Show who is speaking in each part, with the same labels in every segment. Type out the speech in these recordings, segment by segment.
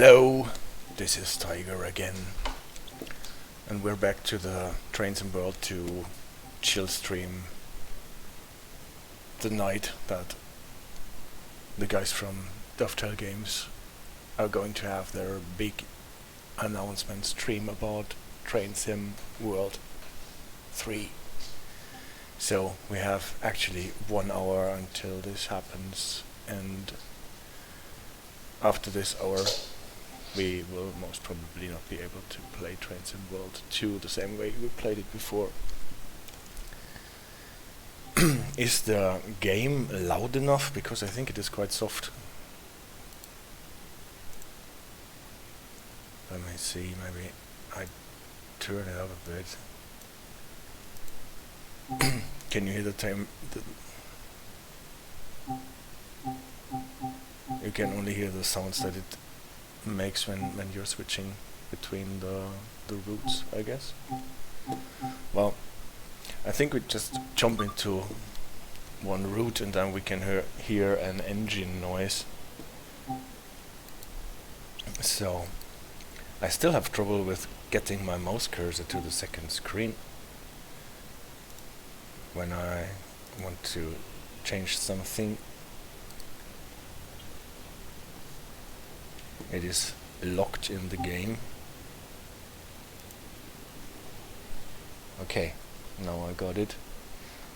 Speaker 1: Hello, this is Tiger again, and we're back to the Trains and World to chill stream the night that the guys from Dovetail Games are going to have their big announcement stream about Train Sim World 3. So we have actually 1 hour until this happens, and after this hour we will most probably not be able to play Train Sim World 2 the same way we played it before. Is the game loud enough? Because I think it is quite soft. Let me see, maybe I turn it up a bit. Can you hear the time? You can only hear the sounds that it makes when you're switching between the routes, I guess. Well, I think we just jump into one route and then we can hear an engine noise. So I still have trouble with getting my mouse cursor to the second screen when I want to change something. It is locked in the game. Okay, now I got it.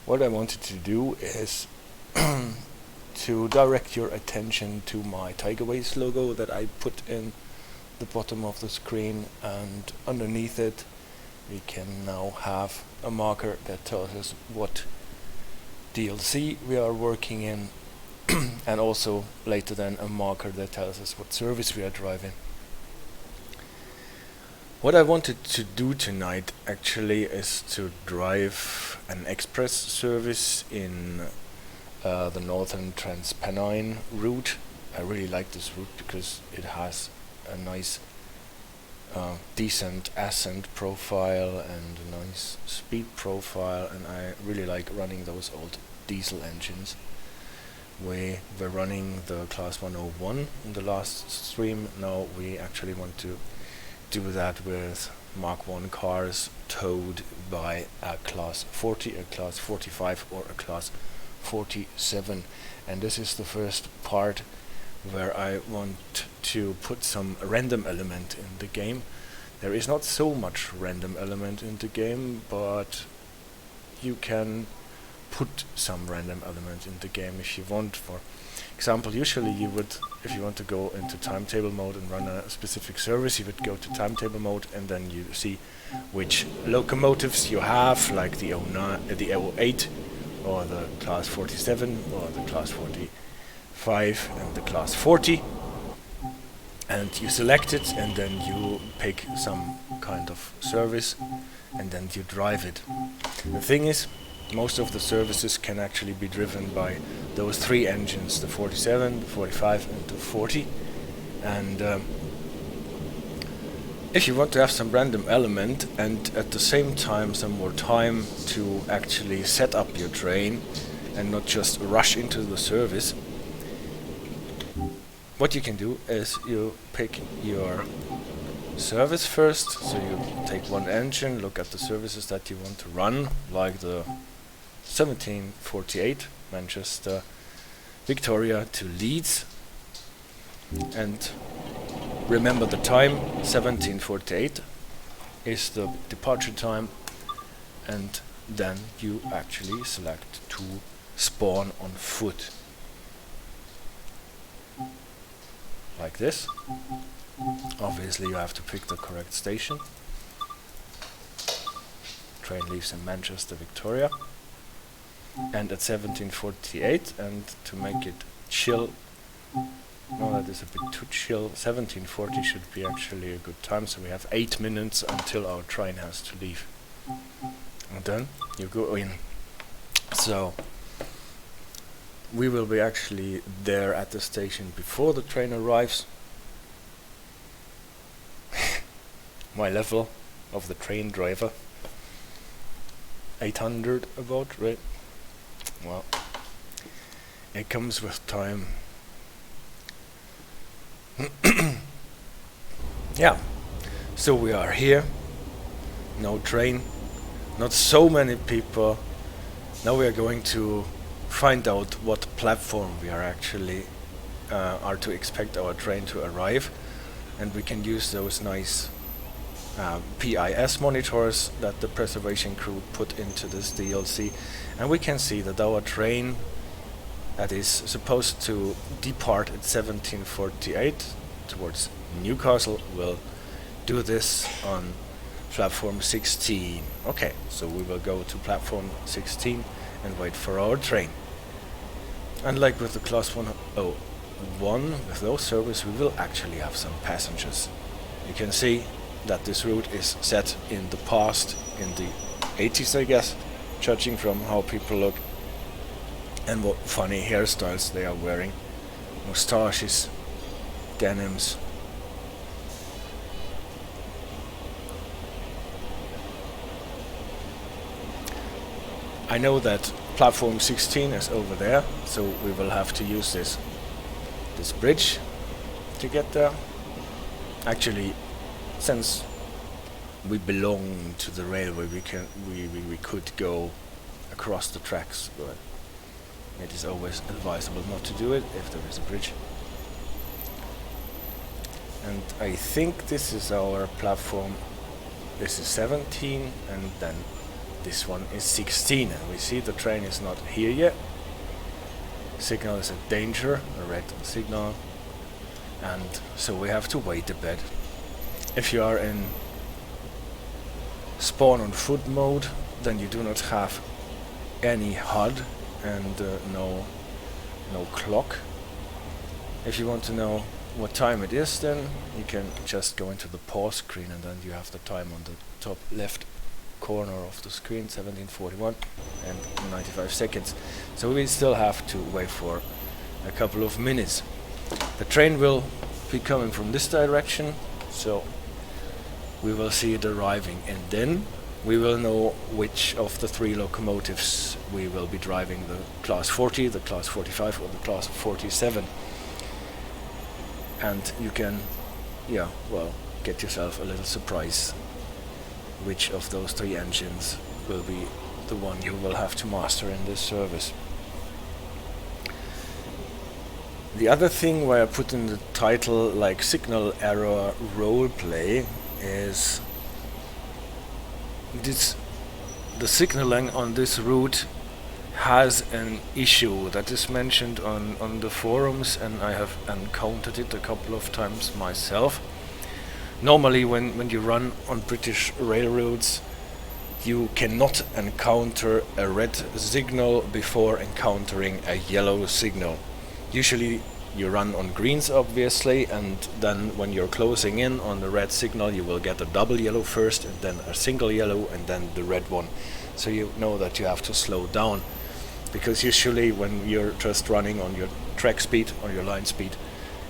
Speaker 1: What I wanted to do is to direct your attention to my Tigerways logo that I put in the bottom of the screen, and underneath it we can now have a marker that tells us what DLC we are working in, and also later then a marker that tells us what service we are driving. What I wanted to do tonight actually is to drive an express service in the Northern Trans-Pennine route. I really like this route because it has a nice decent ascent profile and a nice speed profile, and I really like running those old diesel engines. We were running the class 101 in the last stream. Now we actually want to do that with Mark 1 cars towed by a class 40, a class 45 or a class 47. And this is the first part where I want to put some random element in the game. There is not so much random element in the game, but you can put some random element in the game if you want. For example, usually you would, if you want to go into timetable mode and run a specific service, you would go to timetable mode and then you see which locomotives you have, like the 09, the 08 or the class 47 or the class 45 and the class 40, and you select it and then you pick some kind of service and then you drive it. The thing is, most of the services can actually be driven by those 3 engines, the 47, the 45 and the 40. And if you want to have some random element and at the same time some more time to actually set up your train and not just rush into the service, what you can do is you pick your service first. So you take one engine, look at the services that you want to run, like the 1748 Manchester Victoria to Leeds, and remember the time. 1748 is the departure time, and then you actually select to spawn on foot like this. Obviously you have to pick the correct station. Train leaves in Manchester Victoria, and at 1748, and to make it chill, no, that is a bit too chill, 1740 should be actually a good time, so we have 8 minutes until our train has to leave. And then you go in. So we will be actually there at the station before the train arrives. My level of the train driver, 800 about, right? Well, it comes with time. Yeah, so we are here, no train, not so many people. Now we are going to find out what platform we are actually are to expect our train to arrive, and we can use those nice PIS monitors that the preservation crew put into this DLC, and we can see that our train that is supposed to depart at 1748 towards Newcastle will do this on platform 16. Okay, so we will go to platform 16 and wait for our train. Unlike with the class 101, with those service we will actually have some passengers. You can see that this route is set in the past, in the 80s I guess, judging from how people look and what funny hairstyles they are wearing. Moustaches, denims. I know that platform 16 is over there, so we will have to use this bridge to get there. Actually, since we belong to the railway, we could go across the tracks, but it is always advisable not to do it if there is a bridge. And I think this is our platform. This is 17, and then this one is 16, and we see the train is not here yet. Signal is a danger, a red signal, and so we have to wait a bit. If you are in spawn on foot mode, then you do not have any HUD and no clock. If you want to know what time it is, then you can just go into the pause screen, and then you have the time on the top left corner of the screen, 17:41 and 95 seconds. So we still have to wait for a couple of minutes. The train will be coming from this direction, so we will see it arriving, and then we will know which of the three locomotives we will be driving, the class 40, the class 45 or the class 47. And you can, get yourself a little surprise which of those three engines will be the one you will have to master in this service. The other thing why I put in the title like signal error roleplay is the signaling on this route has an issue that is mentioned on the forums, and I have encountered it a couple of times myself. Normally when you run on British railroads, you cannot encounter a red signal before encountering a yellow signal. Usually you run on greens obviously, and then when you're closing in on the red signal you will get a double yellow first, and then a single yellow, and then the red one. So you know that you have to slow down, because usually when you're just running on your track speed, on your line speed,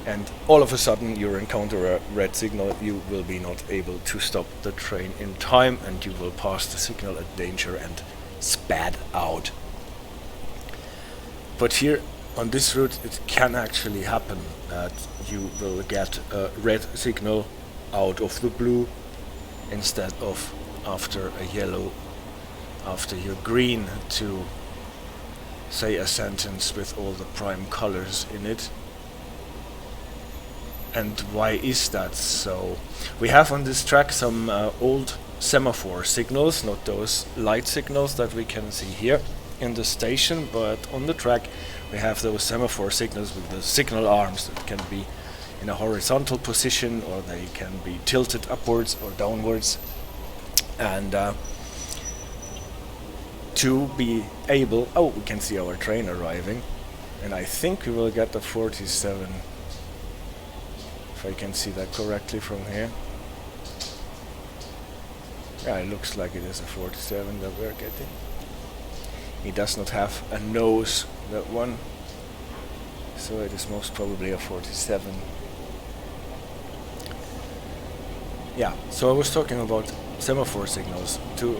Speaker 1: and all of a sudden you encounter a red signal, you will be not able to stop the train in time, and you will pass the signal at danger and spad out. But here on this route it can actually happen that you will get a red signal out of the blue instead of after a yellow, after your green, to say a sentence with all the prime colors in it. And why is that so? We have on this track some old semaphore signals, not those light signals that we can see here in the station, but on the track we have those semaphore signals with the signal arms that can be in a horizontal position, or they can be tilted upwards or downwards. And to be able, we can see our train arriving, and I think we will get the 47, if I can see that correctly from here. Yeah, it looks like it is a 47 that we're getting. He does not have a nose, that one, so it is most probably a 47. Yeah, so I was talking about semaphore signals. To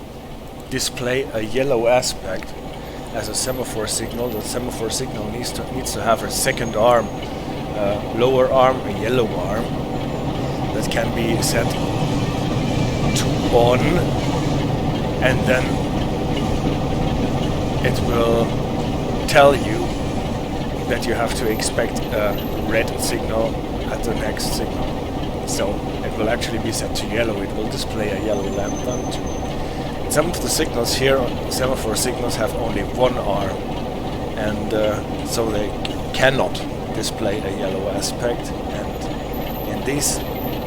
Speaker 1: display a yellow aspect as a semaphore signal, the semaphore signal needs to have a second arm, lower arm, a yellow arm. The that can be set to on, and then it will tell you that you have to expect a red signal at the next signal. So it will actually be set to yellow. It will display a yellow lamp then too. Some of the signals here, semaphore signals, have only one arm, and so they cannot display a yellow aspect, and in these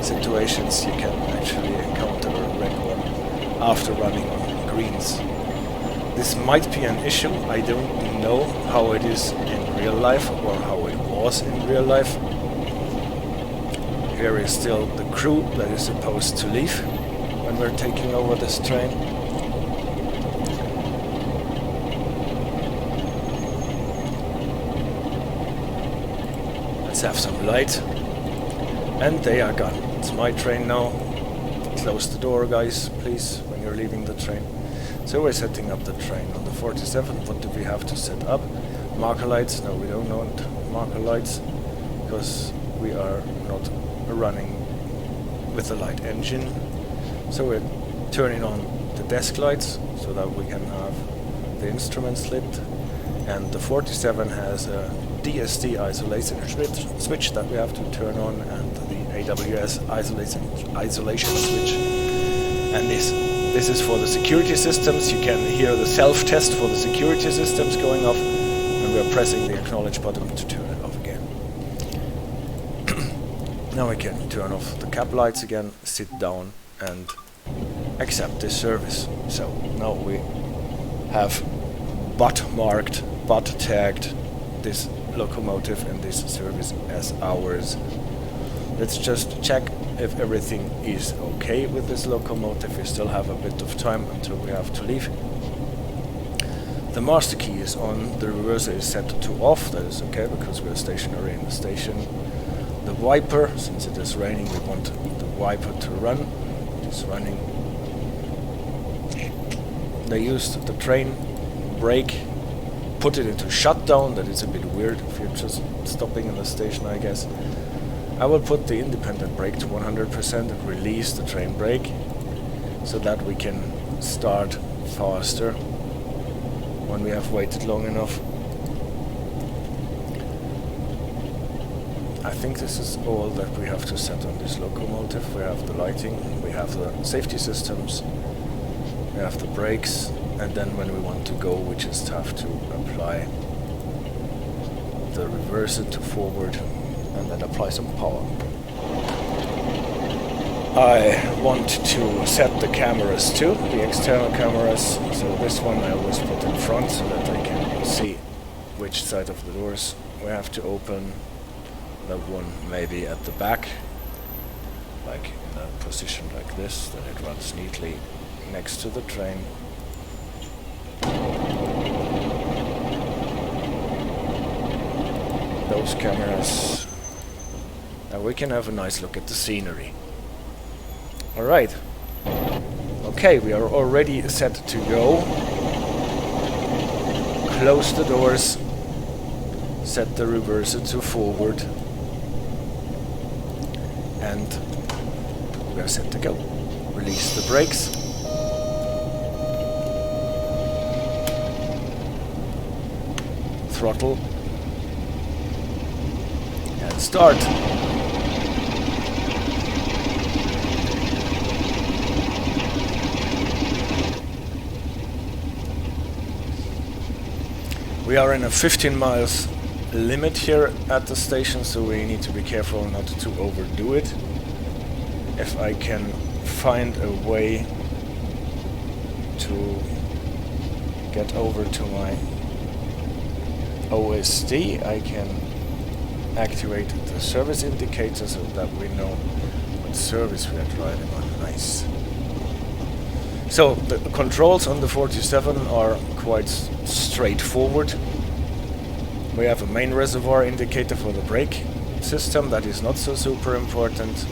Speaker 1: situations you can actually encounter a red one after running on greens. This might be an issue. I don't know how it is in real life or how it was in real life. Here is still the crew that is supposed to leave when we're taking over this train. Let's have some light. And they are gone. It's my train now. Close the door, guys, please, when you're leaving the train. So we're setting up the train. On the 47, what do we have to set up? Marker lights? No, we don't want marker lights, because we are not running with the light engine. So we're turning on the desk lights so that we can have the instruments lit. And the 47 has a DSD isolation switch that we have to turn on, and the AWS isolation switch. And this is for the security systems. You can hear the self-test for the security systems going off, and we are pressing the acknowledge button to turn it off again. Now we can turn off the cab lights again, sit down and accept this service. So now we have butt marked, butt tagged this locomotive and this service as ours. Let's just check if everything is okay with this locomotive. We still have a bit of time until we have to leave. The master key is on, the reverser is set to off. That is okay because we are stationary in the station. The wiper, since it is raining, we want the wiper to run. It is running. They used the train brake, put it into shutdown. That is a bit weird if you're just stopping in the station, I guess. I will put the independent brake to 100% and release the train brake so that we can start faster when we have waited long enough. I think this is all that we have to set on this locomotive. We have the lighting, we have the safety systems, we have the brakes, and then when we want to go we just have to apply the reverser to forward and then apply some power. I want to set the cameras too, the external cameras, so this one I always put in front so that I can see which side of the doors we have to open. That one maybe at the back, like in a position like this, then it runs neatly next to the train. Those cameras. Now we can have a nice look at the scenery. Alright. Okay, we are already set to go. Close the doors. Set the reverser to forward. And we are set to go. Release the brakes. Throttle. And start. We are in a 15 miles limit here at the station, so we need to be careful not to overdo it. If I can find a way to get over to my OSD, I can activate the service indicator so that we know what service we are driving on. Nice. So the controls on the 47 are quite straightforward. We have a main reservoir indicator for the brake system. That is not so super important.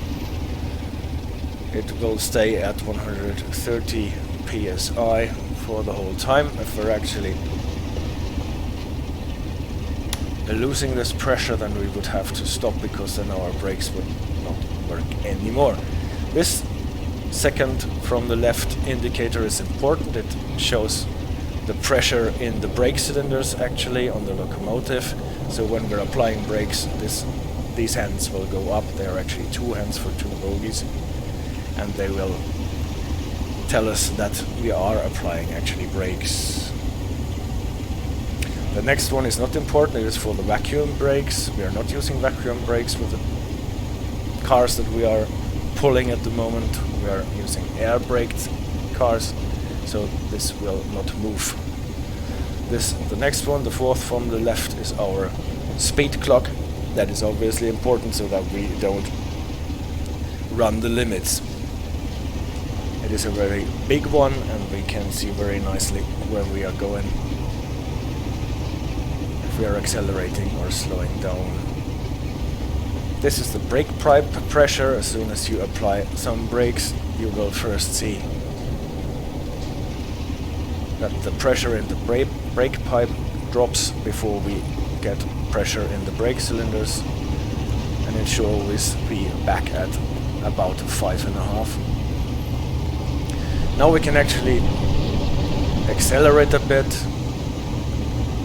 Speaker 1: It will stay at 130 psi for the whole time. If we're actually losing this pressure, then we would have to stop, because then our brakes would not work anymore. This second from the left indicator is important. It shows the pressure in the brake cylinders actually on the locomotive. So when we're applying brakes, these hands will go up. There are actually 2 hands for 2 bogies, and they will tell us that we are applying actually brakes. The next one is not important. It is for the vacuum brakes. We are not using vacuum brakes with the cars that we are pulling at the moment. We are using air braked cars, so this will not move. The next one, the fourth from the left, is our speed clock. That is obviously important so that we don't run the limits. It is a very big one, and we can see very nicely where we are going, if we are accelerating or slowing down. This is the brake pipe pressure. As soon as you apply some brakes, you will first see that the pressure in the brake pipe drops before we get pressure in the brake cylinders, and it should always be back at about 5.5. Now we can actually accelerate a bit,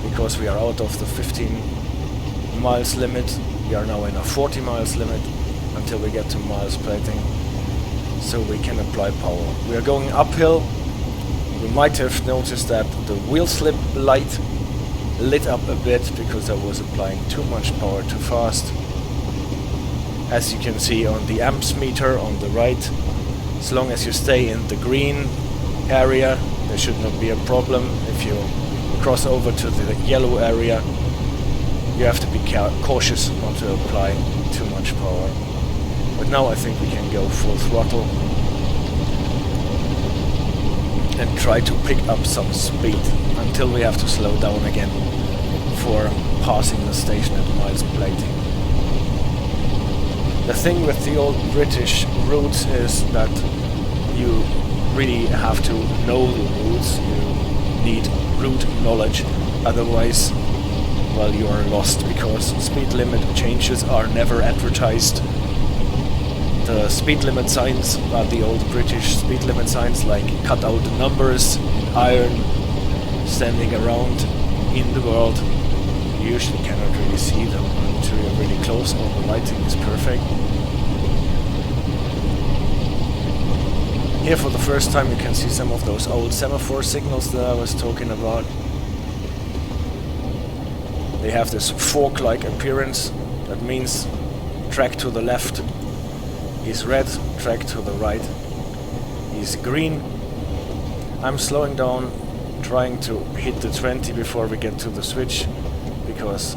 Speaker 1: because we are out of the 15 miles limit. We are now in a 40 miles limit until we get to miles plating, so we can apply power. We are going uphill. You might have noticed that the wheel slip light lit up a bit because I was applying too much power too fast. As you can see on the amps meter on the right, as long as you stay in the green area, there should not be a problem. If you cross over to the yellow area, you have to be cautious not to apply too much power. But now I think we can go full throttle and try to pick up some speed until we have to slow down again for passing the station at miles plating. The thing with the old British routes is that you really have to know the routes. You need route knowledge, otherwise, well, you are lost, because speed limit changes are never advertised. The speed limit signs are the old British speed limit signs, like cut out numbers in iron, standing around in the world. You usually cannot really see them until you're really close or the lighting is perfect. Here for the first time you can see some of those old semaphore signals that I was talking about. They have this fork-like appearance. That means track to the left is red, track to the right is green. I'm slowing down, trying to hit the 20 before we get to the switch, because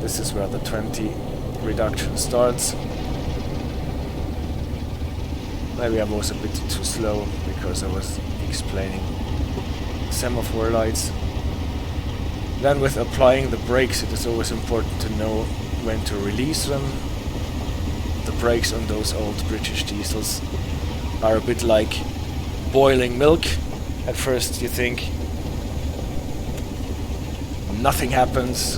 Speaker 1: this is where the 20 reduction starts. Maybe I was a bit too slow because I was explaining semaphore lights. Then with applying the brakes, it is always important to know when to release them. The brakes on those old British diesels are a bit like boiling milk. At first you think nothing happens,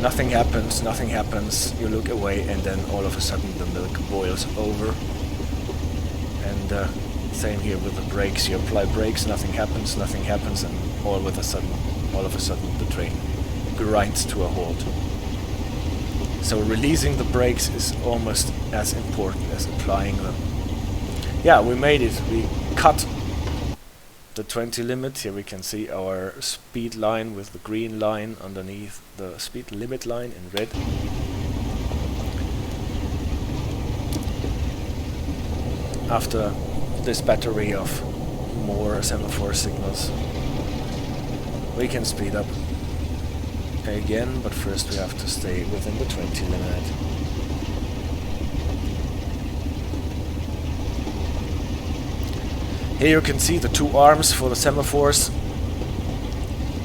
Speaker 1: nothing happens, nothing happens. You look away and then all of a sudden the milk boils over. And same here with the brakes. You apply brakes, nothing happens, and all of a sudden the train grinds to a halt. So releasing the brakes is almost as important as applying them. Yeah, we made it. We cut the 20 limit. Here we can see our speed line with the green line underneath the speed limit line in red. After this battery of more semaphore signals, we can speed up again, but first we have to stay within the 20 limit. Here you can see the two arms for the semaphores.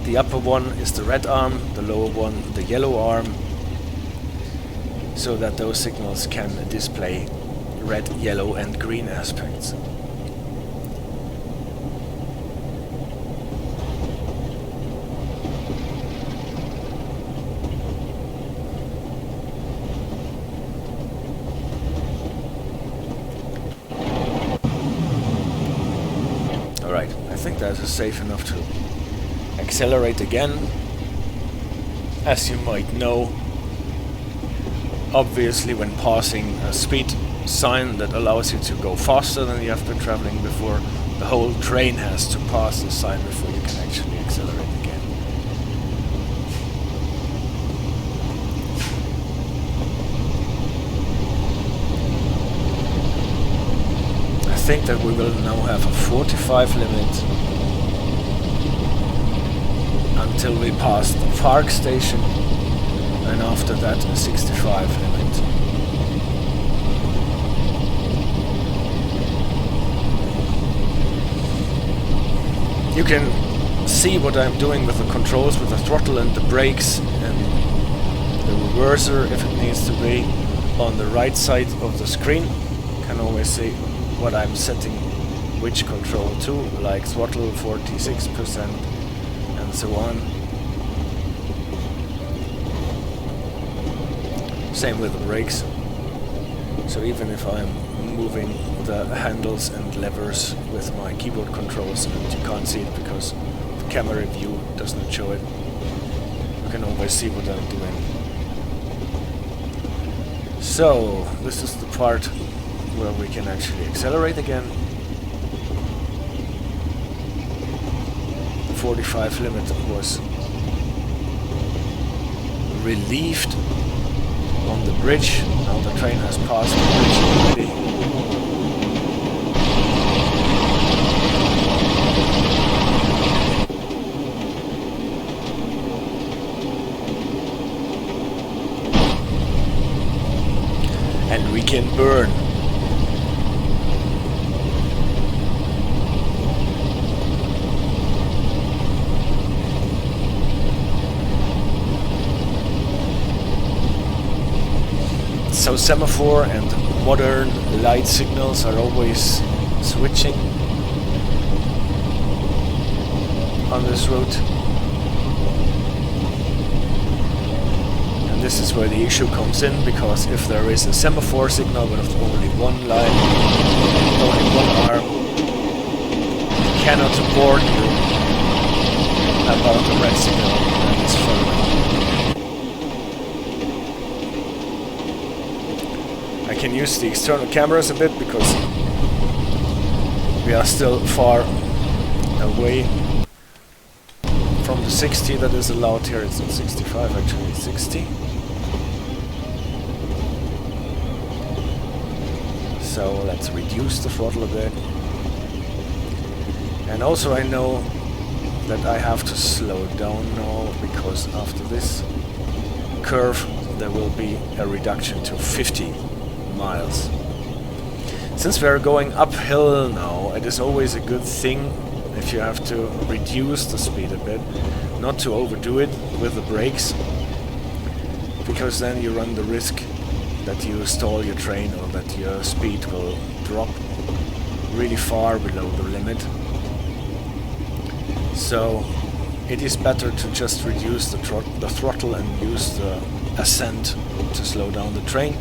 Speaker 1: The upper one is the red arm, the lower one the yellow arm, so that those signals can display red, yellow and green aspects. think that is safe enough to accelerate again. As you might know, obviously when passing a speed sign that allows you to go faster than you have been traveling before, the whole train has to pass the sign before you can actually accelerate again. I think that we will now have a 45 limit until we pass the Park station, and after that a 65 limit. You can see what I'm doing with the controls, with the throttle and the brakes and the reverser if it needs to be, on the right side of the screen. You can always see what I'm setting which control to, like throttle 46% and so on. Same with the brakes. So even if I'm moving the handles and levers with my keyboard controls and you can't see it because the camera view does not show it, you can always see what I'm doing. So this is the part where we can actually accelerate again. The 45 limit was relieved on the bridge. Now the train has passed the bridge already. And we can burn. So semaphore and modern light signals are always switching on this route. And this is where the issue comes in, because if there is a semaphore signal with only one line, only one arm, it cannot warn you about the red signal that is following. I can use the external cameras a bit because we are still far away from the 60 that is allowed here. It's not 65, actually it's 60. So let's reduce the throttle a bit. And also I know that I have to slow down now, because after this curve there will be a reduction to 50 miles. Since we are going uphill now, it is always a good thing, if you have to reduce the speed a bit, not to overdo it with the brakes, because then you run the risk that you stall your train or that your speed will drop really far below the limit. So it is better to just reduce the throttle and use the ascent to slow down the train.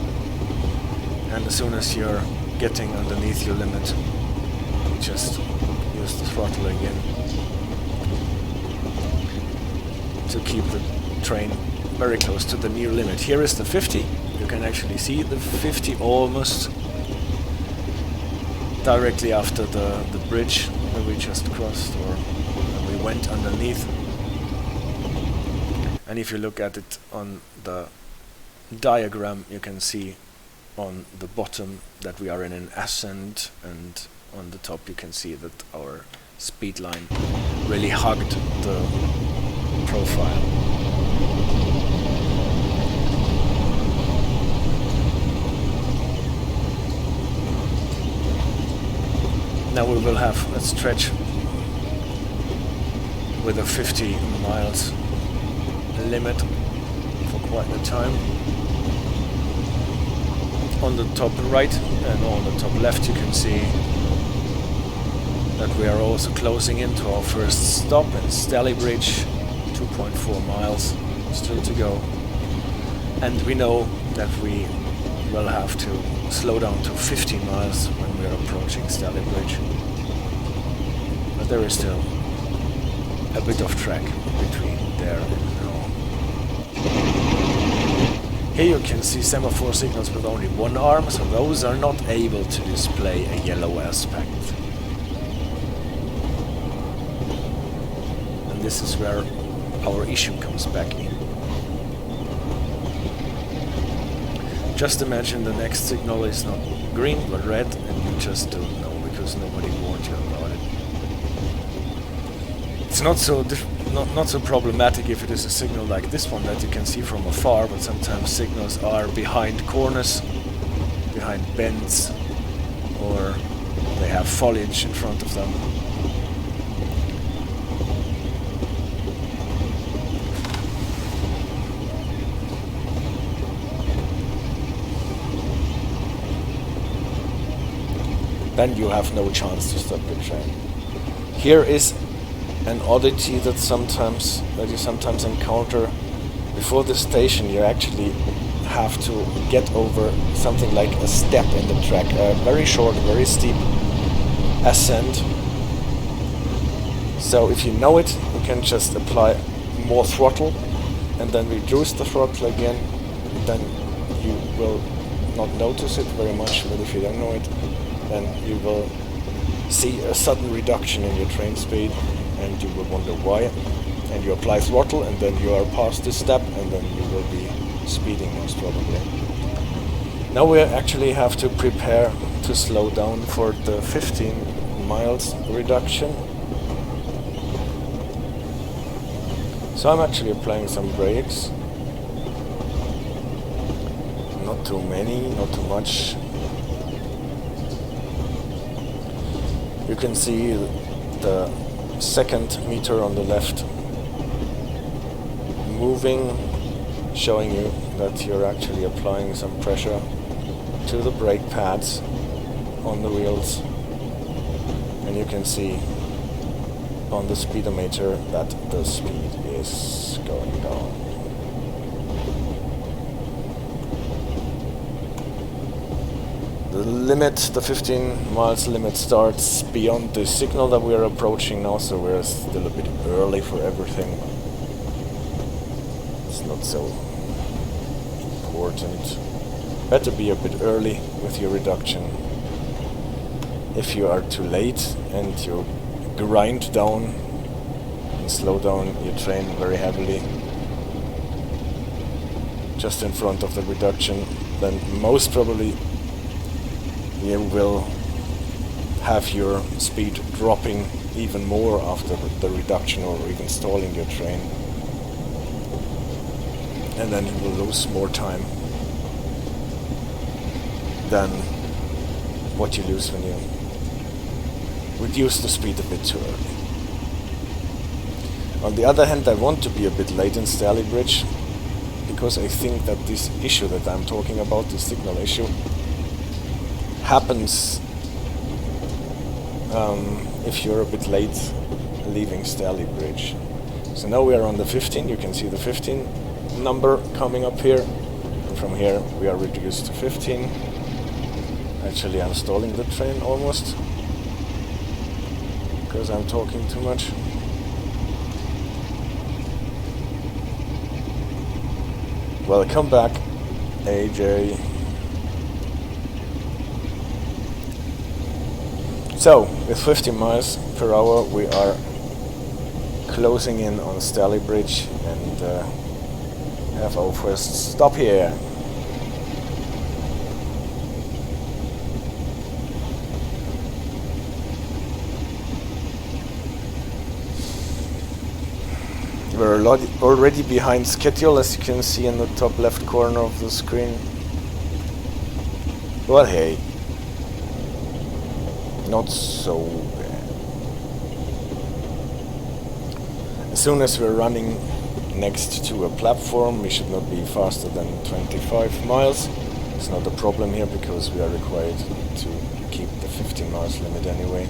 Speaker 1: And as soon as you're getting underneath your limit, just use the throttle again to keep the train very close to the near limit. Here is the 50. You can actually see the 50 almost directly after the bridge that we just crossed, or we went underneath. And if you look at it on the diagram, you can see on the bottom that we are in an ascent, and on the top you can see that our speed line really hugged the profile. Now we will have a stretch with a 50 miles limit for quite a time. On the top right and on the top left you can see that we are also closing into our first stop at Stalybridge, 2.4 miles still to go. And we know that we will have to slow down to 15 miles when we are approaching Stalybridge. But there is still a bit of track between there and now. Here you can see semaphore signals with only one arm, so those are not able to display a yellow aspect. And this is where our issue comes back in. Just imagine the next signal is not green but red, and you just don't know because nobody warned you about it. It's not so problematic if it is a signal like this one that you can see from afar, but sometimes signals are behind corners, behind bends, or they have foliage in front of them. Then you have no chance to stop the train. Here is an oddity that you sometimes encounter. Before the station you actually have to get over something like a step in the track, a very short, very steep ascent. So if you know it, you can just apply more throttle and then reduce the throttle again. Then you will not notice it very much, but if you don't know it, then you will see a sudden reduction in your train speed, and you will wonder why. And you apply throttle, and then you are past this step, and then you will be speeding most probably. Now we actually have to prepare to slow down for the 15 miles reduction. So I'm actually applying some brakes. Not too many, not too much. You can see the second meter on the left moving, showing you that you're actually applying some pressure to the brake pads on the wheels. And you can see on the speedometer that the speed is going down. The limit, the 15 miles limit, starts beyond the signal that we are approaching now, so we're still a bit early for everything. It's not so important. Better be a bit early with your reduction. If you are too late and you grind down and slow down your train very heavily just in front of the reduction, then most probably you will have your speed dropping even more after the reduction, or even stalling your train, and then you will lose more time than what you lose when you reduce the speed a bit too early. On the other hand, I want to be a bit late in Stalybridge because I think that this issue that I'm talking about, this signal issue, happens if you're a bit late leaving Stalybridge. So now we are on the 15, you can see the 15 number coming up here, and from here we are reduced to 15. Actually, I'm stalling the train almost because I'm talking too much. Welcome back, AJ. So, with 50 miles per hour we are closing in on Stalybridge and have our first stop here. We're already behind schedule, as you can see in the top left corner of the screen. But hey, not so bad. As soon as we're running next to a platform, we should not be faster than 25 miles. It's not a problem here because we are required to keep the 15 miles limit anyway.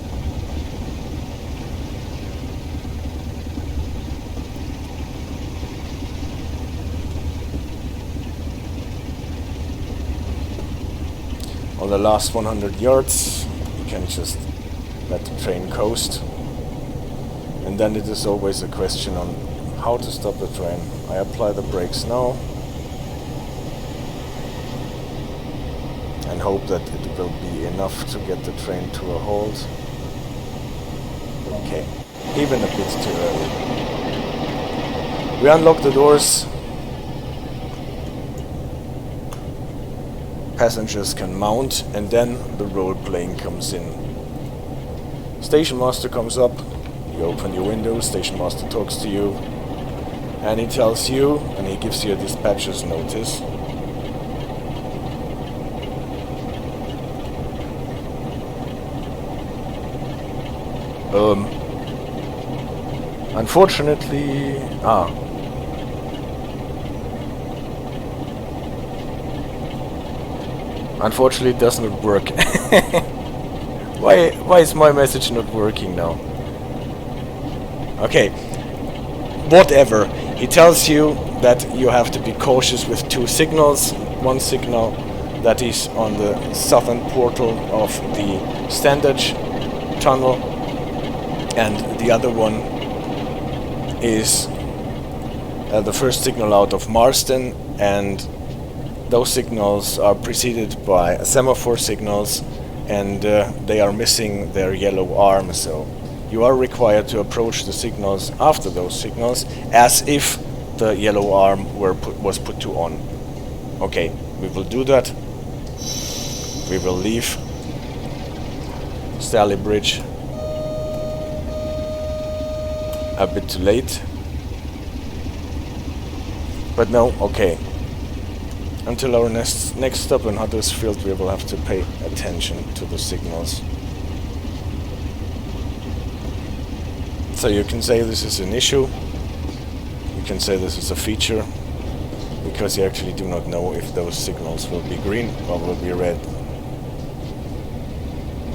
Speaker 1: On the last 100 yards, you can just let the train coast And then it is always a question on how to stop the train. I apply the brakes now and hope that it will be enough to get the train to a halt. Okay, even a bit too early. We unlock the doors. Passengers can mount, and then the role-playing comes in. Station master comes up, you open your window, station master talks to you, and he tells you, and he gives you a dispatcher's notice. Unfortunately, unfortunately it does not work. Why is my message not working now? Okay, whatever. He tells you that you have to be cautious with two signals. One signal that is on the southern portal of the Standedge tunnel, and the other one is the first signal out of Marsden, and those signals are preceded by semaphore signals, and they are missing their yellow arm, so you are required to approach the signals after those signals as if the yellow arm was put to on. Okay, we will do that. We will leave Stalybridge a bit too late. But no, okay. Until our next stop in Huddersfield, we will have to pay attention to the signals. So you can say this is an issue, you can say this is a feature, because you actually do not know if those signals will be green or will be red.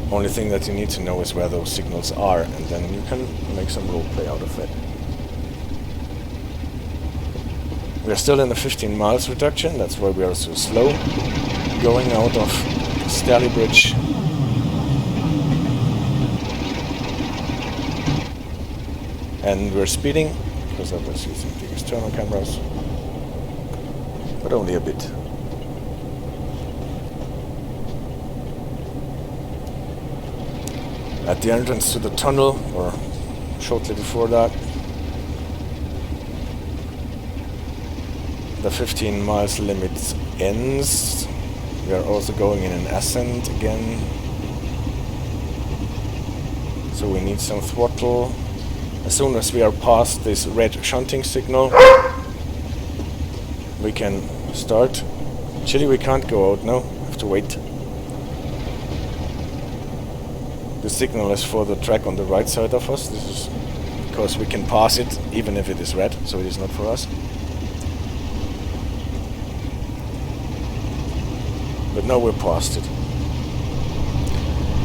Speaker 1: Only thing that you need to know is where those signals are, and then you can make some roleplay out of it. We are still in the 15 miles reduction, that's why we are so slow. Going out of Stalybridge. And we're speeding, because I was using the external cameras. But only a bit. At the entrance to the tunnel, or shortly before that, the 15 miles limit ends. We are also going in an ascent again, so we need some throttle. As soon as we are past this red shunting signal, we can start. Actually, we can't go out now, we have to wait. The signal is for the track on the right side of us. This is because we can pass it even if it is red, so it is not for us. But now we're past it.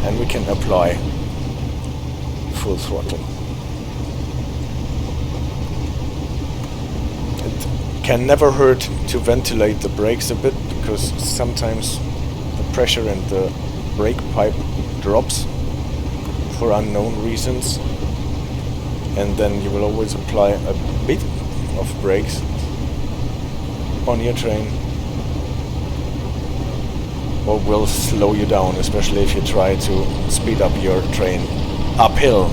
Speaker 1: And we can apply full throttle. It can never hurt to ventilate the brakes a bit, because sometimes the pressure in the brake pipe drops for unknown reasons, and then you will always apply a bit of brakes on your train, or will slow you down, especially if you try to speed up your train uphill.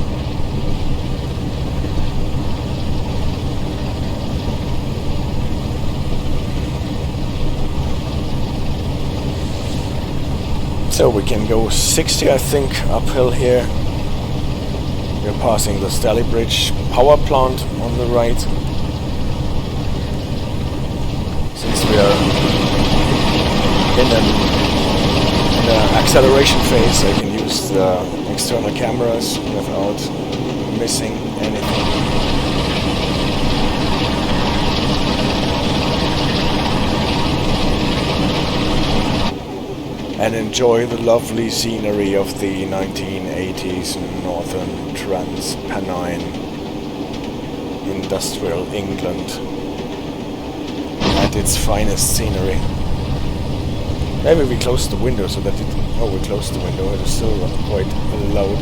Speaker 1: So we can go 60, I think, uphill here. We're passing the Stalybridge power plant on the right. Since we are in an acceleration phase, I can use the external cameras without missing anything. And enjoy the lovely scenery of the 1980s Northern Trans-Pennine industrial England at its finest scenery. Maybe we close the window so that it... Oh, we closed the window. It is still quite loud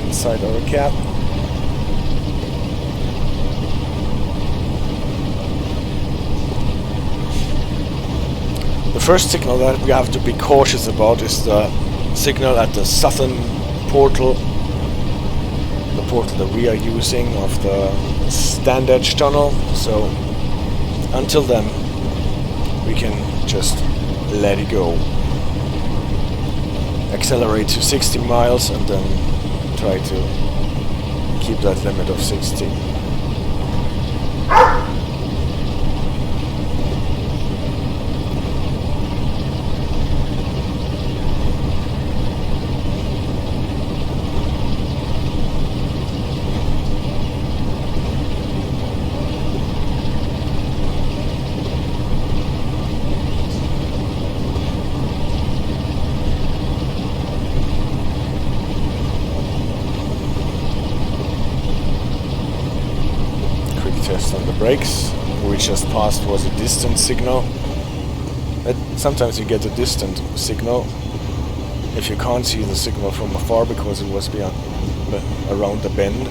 Speaker 1: inside our cab. first signal that we have to be cautious about is the signal at the southern portal, the portal that we are using of the Standedge tunnel. So until then we can just let it go, accelerate to 60 miles and then try to keep that limit of 60. On the brakes. We just passed was a distant signal. Sometimes you get a distant signal if you can't see the signal from afar because it was around the bend.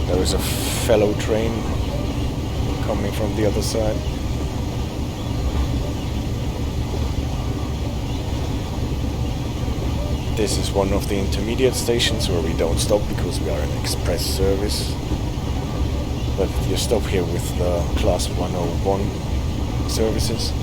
Speaker 1: There is a fellow train coming from the other side. This is one of the intermediate stations where we don't stop because we are an express service. But you stop here with the Class 101 services.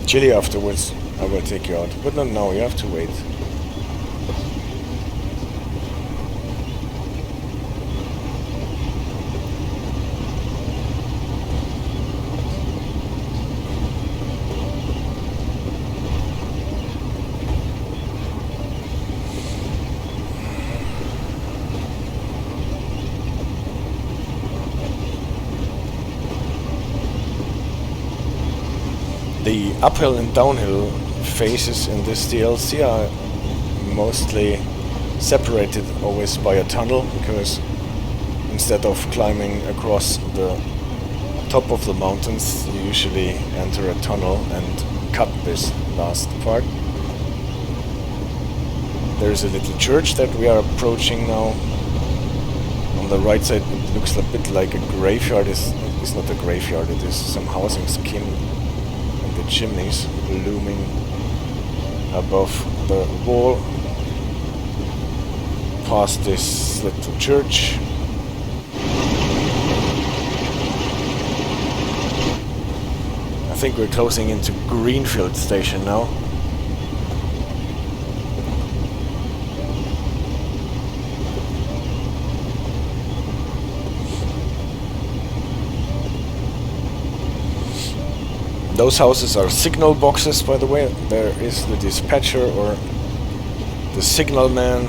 Speaker 1: Chilly afterwards, I will take you out. But not now, you have to wait. The uphill and downhill phases in this DLC are mostly separated always by a tunnel, because instead of climbing across the top of the mountains you usually enter a tunnel and cut this last part. There is a little church that we are approaching now. On the right side it looks a bit like a graveyard. It's not a graveyard, it is some housing scheme. The chimneys looming above the wall. Past this little church. I think we're closing into Greenfield station now. Those houses are signal boxes, by the way. There is the dispatcher or the signalman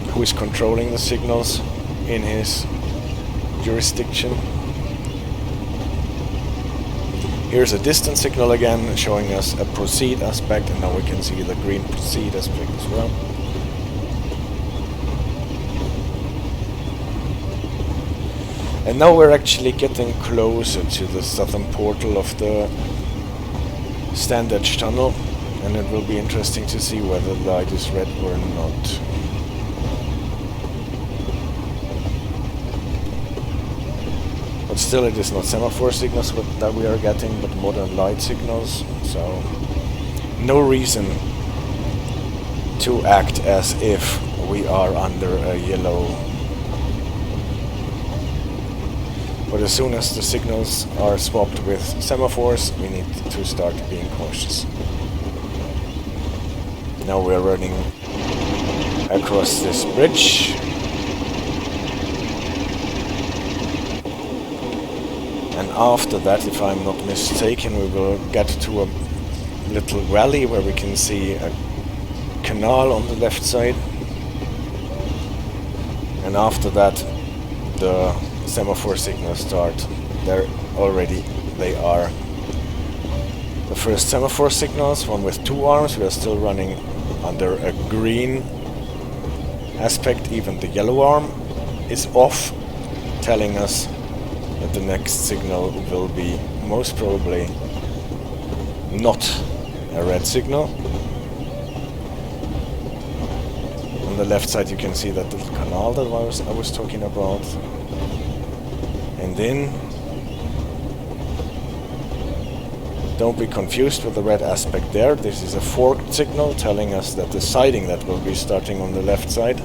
Speaker 1: who is controlling the signals in his jurisdiction. Here's a distance signal again showing us a proceed aspect, and now we can see the green proceed aspect as well. And now we're actually getting closer to the southern portal of the Standedge tunnel, and it will be interesting to see whether the light is red or not. But still it is not semaphore signals that we are getting, but modern light signals, so no reason to act as if we are under a yellow. But as soon as the signals are swapped with semaphores, we need to start being cautious. Now we are running across this bridge. And after that, if I'm not mistaken, we will get to a little valley where we can see a canal on the left side. And after that, the semaphore signals start. They're already they are the first semaphore signals, one with 2 arms. We are still running under a green aspect. Even the yellow arm is off, telling us that the next signal will be most probably not a red signal. On the left side you can see that little canal that I was talking about. And then, don't be confused with the red aspect there. This is a forked signal telling us that the siding that will be starting on the left side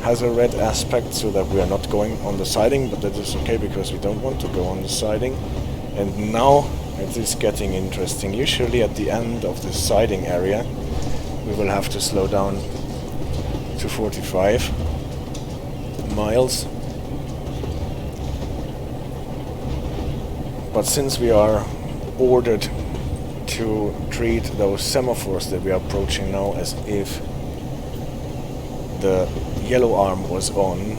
Speaker 1: has a red aspect, so that we are not going on the siding, but that is okay because we don't want to go on the siding. And now it is getting interesting. Usually at the end of the siding area we will have to slow down to 45 miles. But since we are ordered to treat those semaphores that we are approaching now as if the yellow arm was on,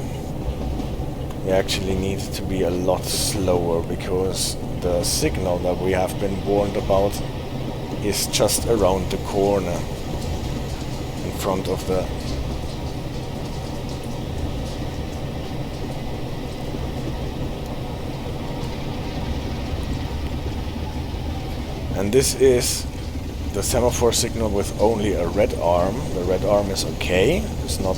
Speaker 1: we actually need to be a lot slower, because the signal that we have been warned about is just around the corner in front of the and this is the semaphore signal with only a red arm. The red arm is okay, it's not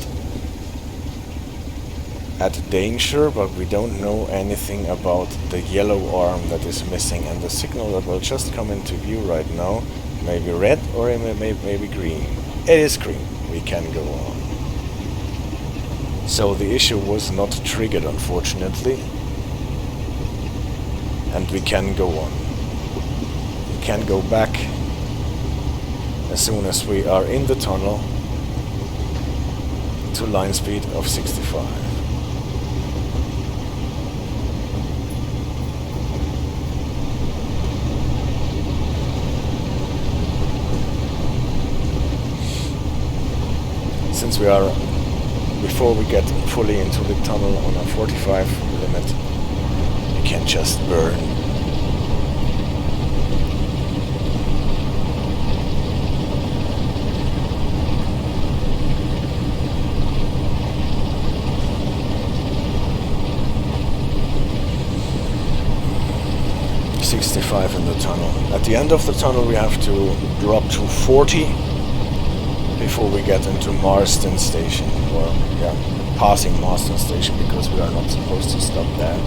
Speaker 1: at danger, but we don't know anything about the yellow arm that is missing, and the signal that will just come into view right now may be red or it may be green. It is green, we can go on. So the issue was not triggered, unfortunately, and we can go on. We can go back as soon as we are in the tunnel to line speed of 65. Since we are, before we get fully into the tunnel on a 45 limit, you can just burn. In the tunnel. At the end of the tunnel we have to drop to 40 before we get into Marsden station, or yeah, passing Marsden station, because we are not supposed to stop there.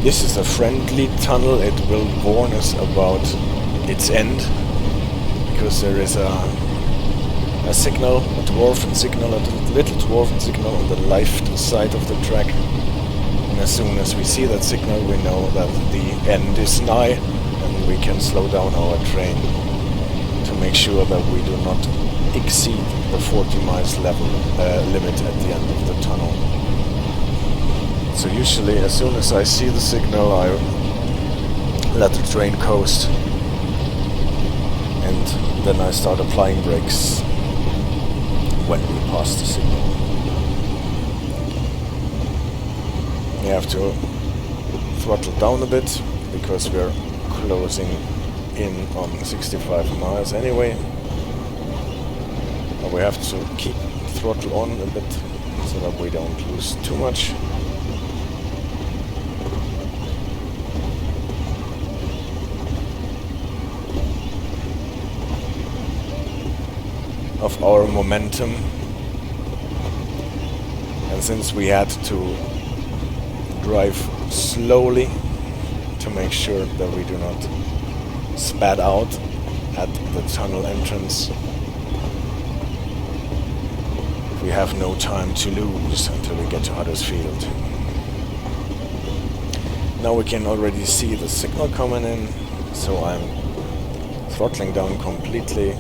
Speaker 1: This is a friendly tunnel. It will warn us about its end, because there is a signal, a dwarven signal, a little dwarven signal on the left side of the track. And as soon as we see that signal, we know that the end is nigh, and we can slow down our train to make sure that we do not exceed the 40 miles level limit at the end of the tunnel. So usually as soon as I see the signal, I let the train coast, and then I start applying brakes when we pass the signal. We have to throttle down a bit because we're closing in on 65 miles anyway. And we have to keep throttle on a bit so that we don't lose too much. Of our momentum, and since we had to drive slowly to make sure that we do not spat out at the tunnel entrance, we have no time to lose until we get to Huddersfield. Now we can already see the signal coming in, so I'm throttling down completely.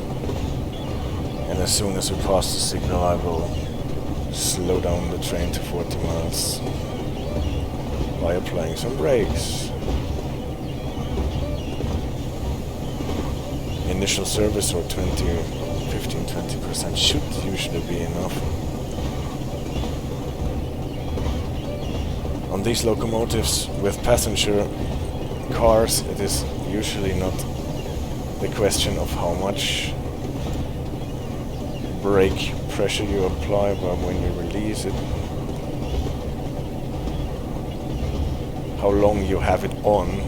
Speaker 1: And as soon as we pass the signal, I will slow down the train to 40 miles by applying some brakes. initial service, or 15-20% should usually be enough. On these locomotives with passenger cars, it is usually not the question of how much brake pressure you apply, but when you release it, how long you have it on.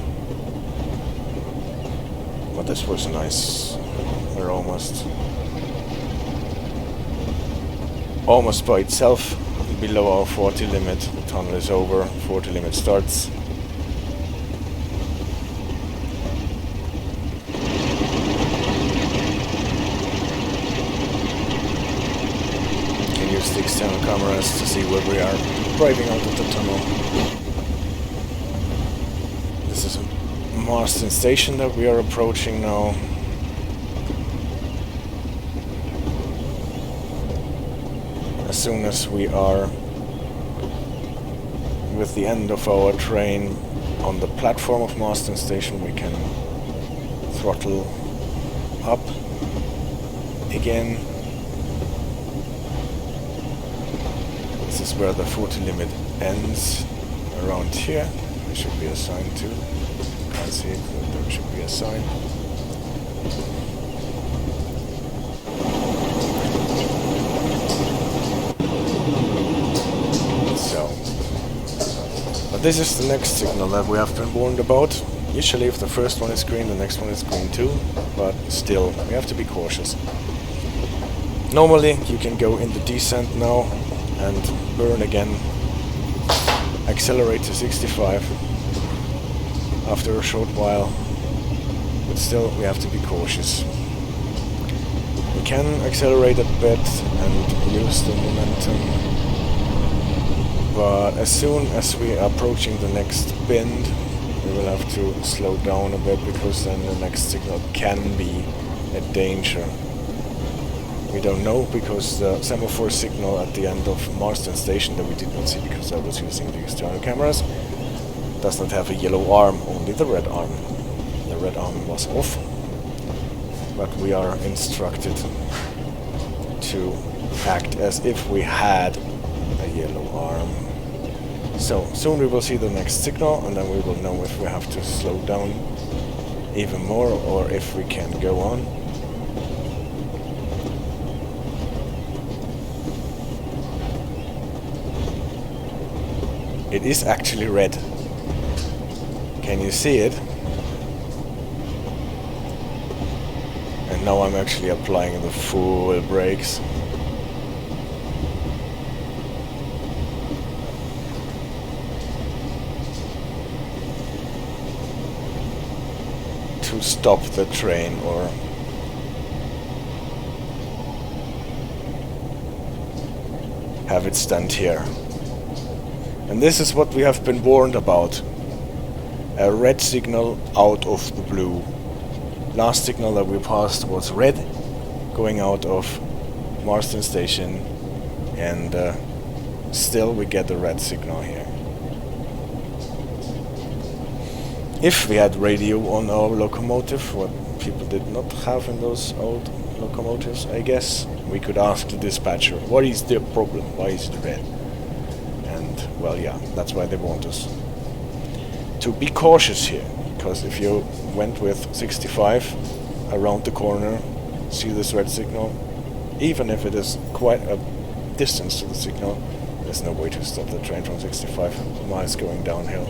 Speaker 1: But this was nice. We're almost by itself below our 40 limit. The tunnel is over, 40 limit starts. Can use the external cameras to see where we are driving out of the tunnel. This is a Marsden station that we are approaching now. As soon as we are with the end of our train on the platform of Marsden station, we can throttle up again. This is where the 40 limit ends, around here. There should be a sign too. Can't see it, but there should be a sign. But this is the next signal that we have been warned about. Usually if the first one is green, the next one is green too, but still, we have to be cautious. Normally you can go in the descent now and burn again, accelerate to 65 after a short while, but still we have to be cautious. We can accelerate a bit and use the momentum, but as soon as we are approaching the next bend, we will have to slow down a bit, because then the next signal can be a danger. We don't know, because the semaphore signal at the end of Marsden station that we did not see because I was using the external cameras does not have a yellow arm, only the red arm. The red arm was off, but we are instructed to act as if we had a yellow arm. So soon we will see the next signal, and then we will know if we have to slow down even more or if we can go on. It is actually red. Can you see it? And now I'm actually applying the full brakes. To stop the train, or have it stand here. And this is what we have been warned about. A red signal out of the blue. Last signal that we passed was red, going out of Marsden station, and still we get the red signal here. If we had radio on our locomotive, what people did not have in those old locomotives, I guess, we could ask the dispatcher, what is the problem? Why is it red? And, well, yeah, that's why they want us to be cautious here, because if you went with 65 around the corner, see this red signal, even if it is quite a distance to the signal, there's no way to stop the train from 65 miles going downhill.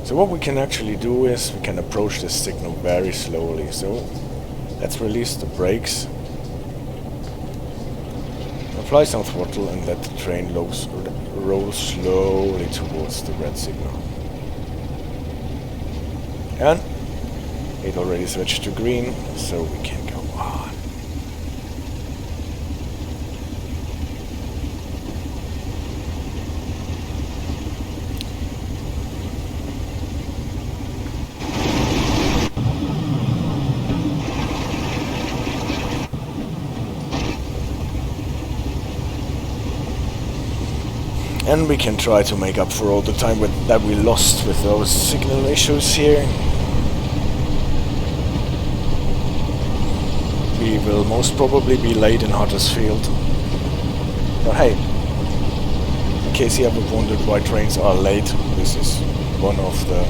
Speaker 1: So what we can actually do is we can approach this signal very slowly. So let's release the brakes, apply some throttle, and let the train roll slowly towards the red signal. And it already switched to green, so we can go on. And we can try to make up for all the time that we lost with those signal issues here. We will most probably be late in Huddersfield. But hey, in case you ever wondered why trains are late, this is one of the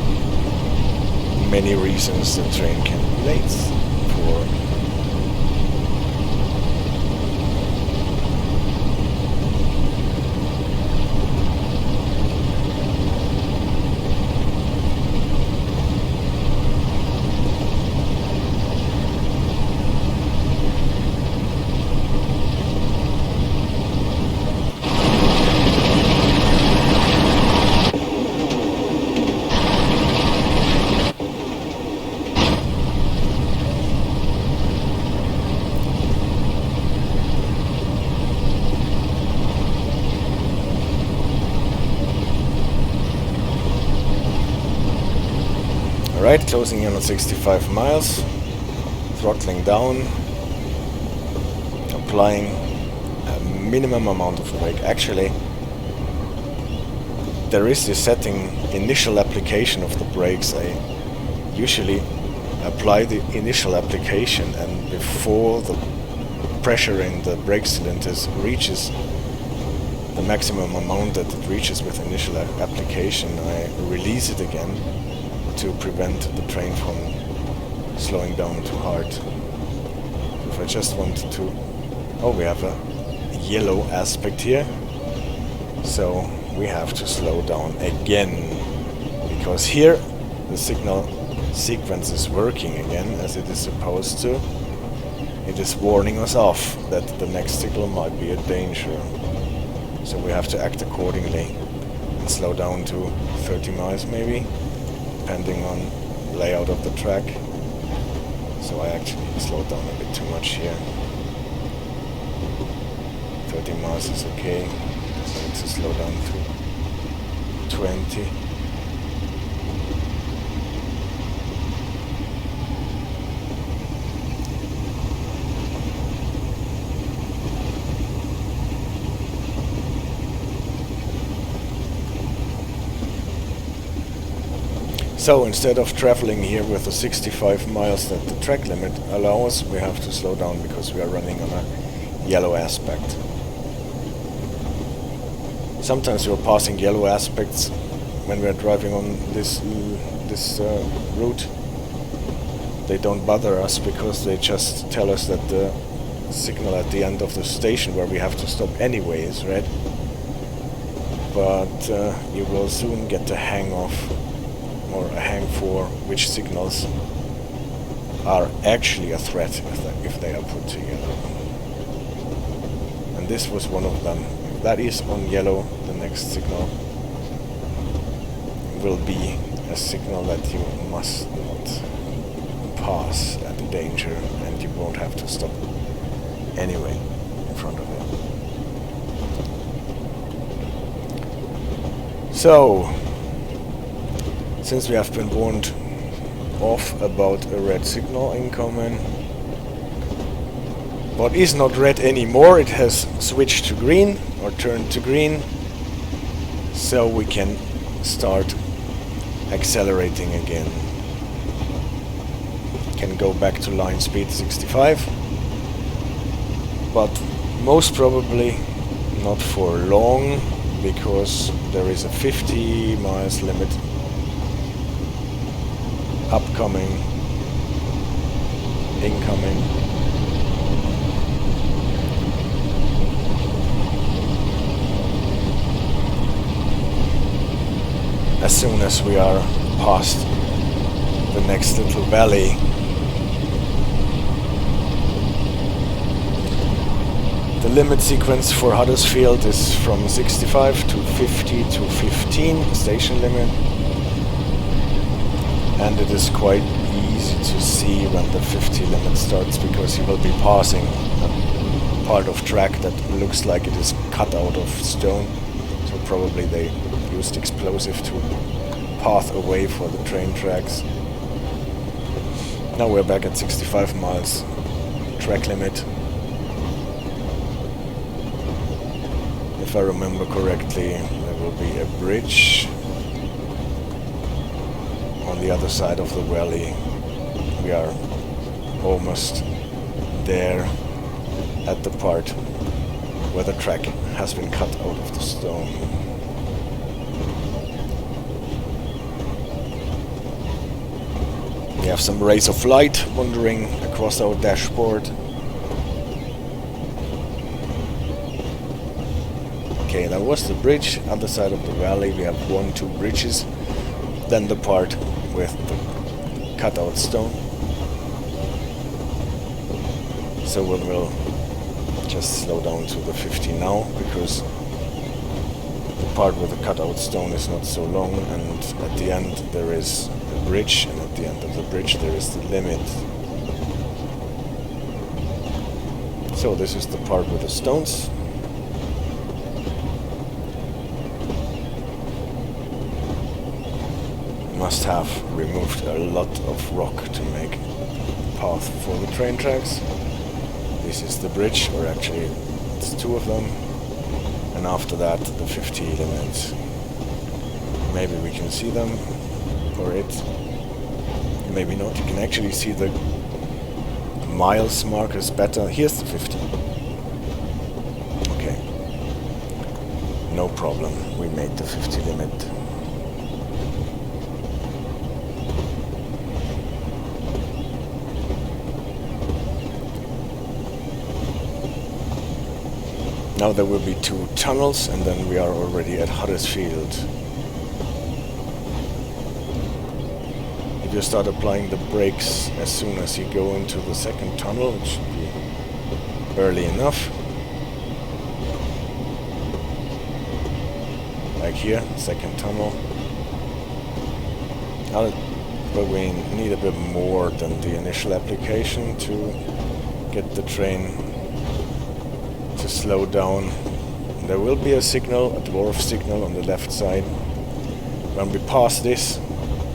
Speaker 1: many reasons the train can be late for. Alright, closing in on 65 miles, throttling down, applying a minimum amount of brake. Actually, there is this setting, initial application of the brakes. I usually apply the initial application, and before the pressure in the brake cylinders reaches the maximum amount that it reaches with initial application, I release it again to prevent the train from slowing down too hard. If I just want to... Oh, we have a yellow aspect here. So we have to slow down again. Because here the signal sequence is working again as it is supposed to. It is warning us off that the next signal might be a danger. So we have to act accordingly and slow down to 30 miles maybe, depending on layout of the track. So I actually slowed down a bit too much here. 30 miles is okay. Just need to slow down to 20. So instead of traveling here with the 65 miles that the track limit allows, we have to slow down because we are running on a yellow aspect. Sometimes we're passing yellow aspects when we're driving on this route. They don't bother us because they just tell us that the signal at the end of the station where we have to stop anyway is red. But you will soon get the hang of, or a hang for, which signals are actually a threat if they are put together. And this was one of them. If that is on yellow, the next signal will be a signal that you must not pass at danger, and you won't have to stop anyway in front of it. So, since we have been warned off about a red signal incoming, but is not red anymore, it has switched to green, or turned to green, so we can start accelerating again. Can go back to line speed 65, but most probably not for long, because there is a 50 miles limit upcoming, incoming. As soon as we are past the next little valley, the limit sequence for Huddersfield is from 65 to 50 to 15 station limit. And it is quite easy to see when the 50 limit starts, because you will be passing a part of track that looks like it is cut out of stone. So probably they used explosive to path away for the train tracks. Now we're back at 65 miles track limit. If I remember correctly, will be a bridge on the other side of the valley. We are almost there at the part where the track has been cut out of the stone. We have some rays of light wandering across our dashboard. Okay, that was the bridge, other side of the valley. We have 2 bridges, then the part with the cut-out stone. So we will just slow down to the 50 now, because the part with the cut-out stone is not so long, and at the end there is a bridge, and at the end of the bridge there is the limit. So this is the part with the stones. Must have removed a lot of rock to make a path for the train tracks. This is the bridge, or actually it's 2 of them, and after that the 50 limit. Maybe we can see them, or it. Maybe not. You can actually see the miles markers better. Here's the 50. Okay. No problem. We made the 50 limit. Now there will be 2 tunnels, and then we are already at Huddersfield. If you start applying the brakes as soon as you go into the second tunnel, it should be early enough. Like here, second tunnel. But we need a bit more than the initial application to get the train to slow down. There will be a signal, a dwarf signal on the left side. When we pass this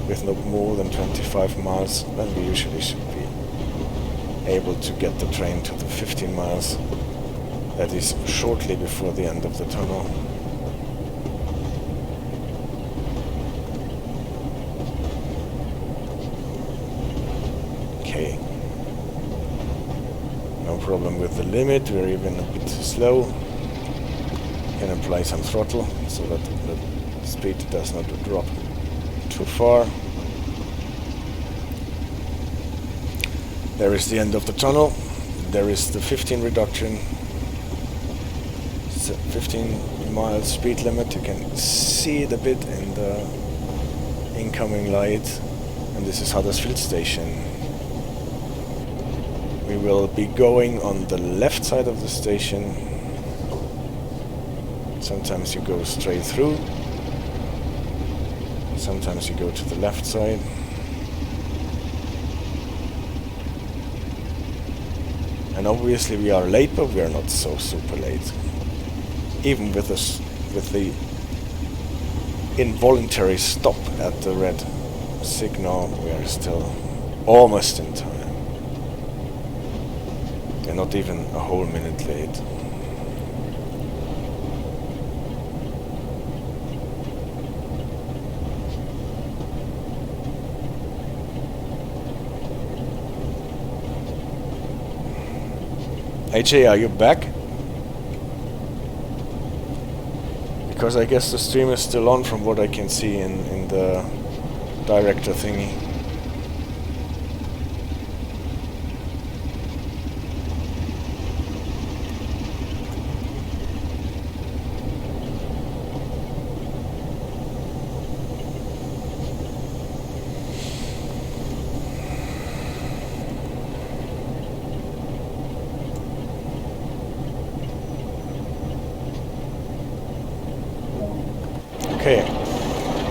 Speaker 1: with no more than 25 miles, then we usually should be able to get the train to the 15 miles. That is shortly before the end of the tunnel. Okay. No problem with the limit, we're even a bit slow. Can apply some throttle so that the speed does not drop too far. There is the end of the tunnel. There is the 15 reduction. 15 miles speed limit. You can see it a bit in the incoming light. And this is Huddersfield Station. We will be going on the left side of the station. Sometimes you go straight through. Sometimes you go to the left side. And obviously we are late, but we are not so super late. Even with this, with the involuntary stop at the red signal, we are still almost in time. And not even a whole minute late. AJ, are you back? Because I guess the stream is still on from what I can see in the director thingy. Okay,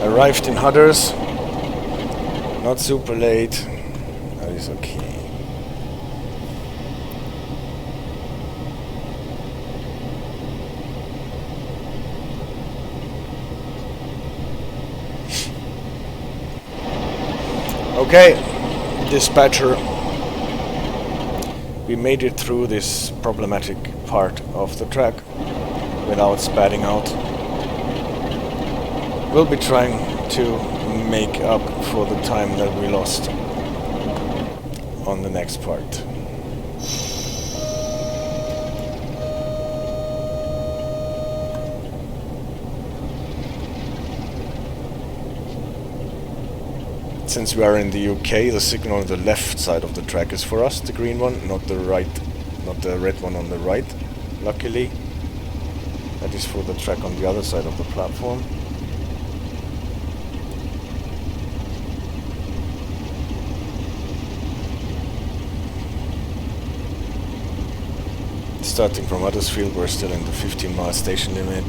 Speaker 1: arrived in Hudders, not super late, that is okay. Okay, dispatcher, we made it through this problematic part of the track without spatting out. we'll be trying to make up for the time that we lost on the next part. Since we are in the UK, the signal on the left side of the track is for us, the green one, not the right, not the red one on the right, luckily. That is for the track on the other side of the platform. Starting from Huddersfield, we're still in the 15-mile station limit.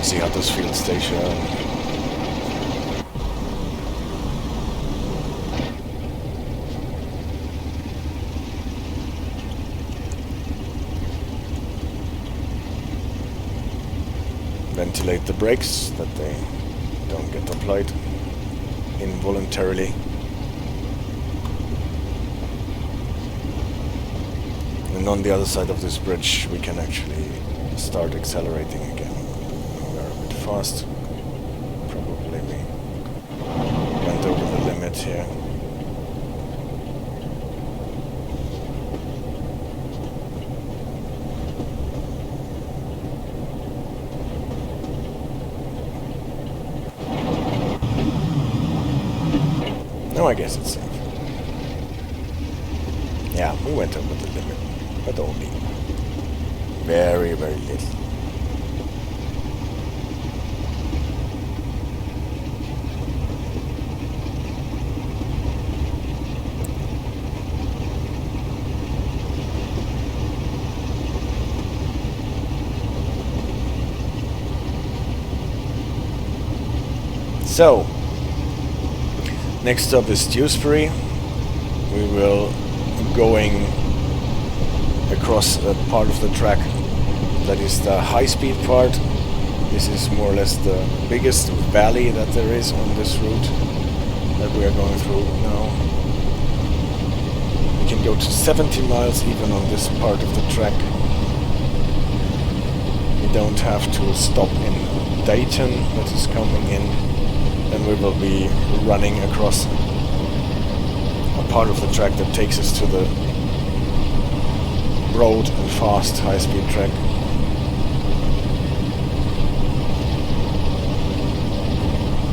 Speaker 1: See Huddersfield station. Ventilate the brakes that they don't get applied involuntarily. And on the other side of this bridge we can actually start accelerating again. Fast. Probably we went over the limit here. No, I guess it's safe. Yeah, we went over the limit, but only very, very little. So, next stop is Dewsbury. We will going across a part of the track that is the high-speed part. This is more or less the biggest valley that there is on this route that we are going through now. We can go to 70 miles even on this part of the track. We don't have to stop in Deighton that is coming in. Then we will be running across a part of the track that takes us to the road and fast high-speed track.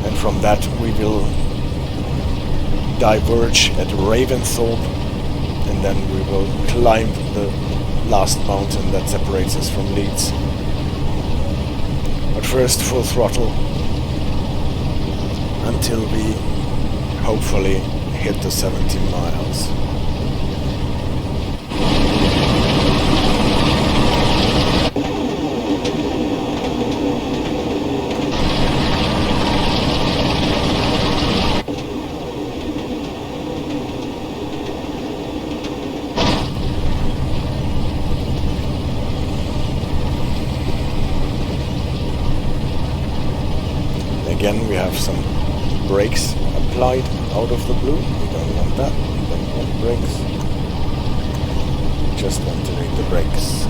Speaker 1: And from that we will diverge at Ravensthorpe, and then we will climb the last mountain that separates us from Leeds. But first, full throttle until we hopefully hit the 70 miles. Again, we have some brakes applied out of the blue. We don't want that. We don't want brakes. Just ventilate the brakes.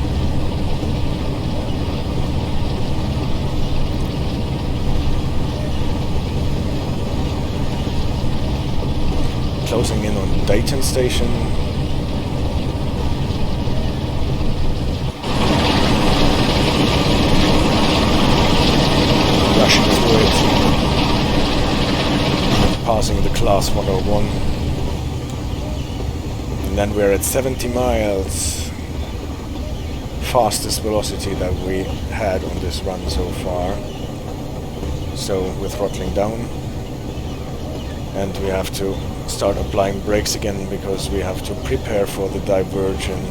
Speaker 1: Closing in on Deighton station. Rushing through it. Passing the class 101, and then we're at 70 miles, fastest velocity that we had on this run so far. So we're throttling down, and we have to start applying brakes again because we have to prepare for the diversion.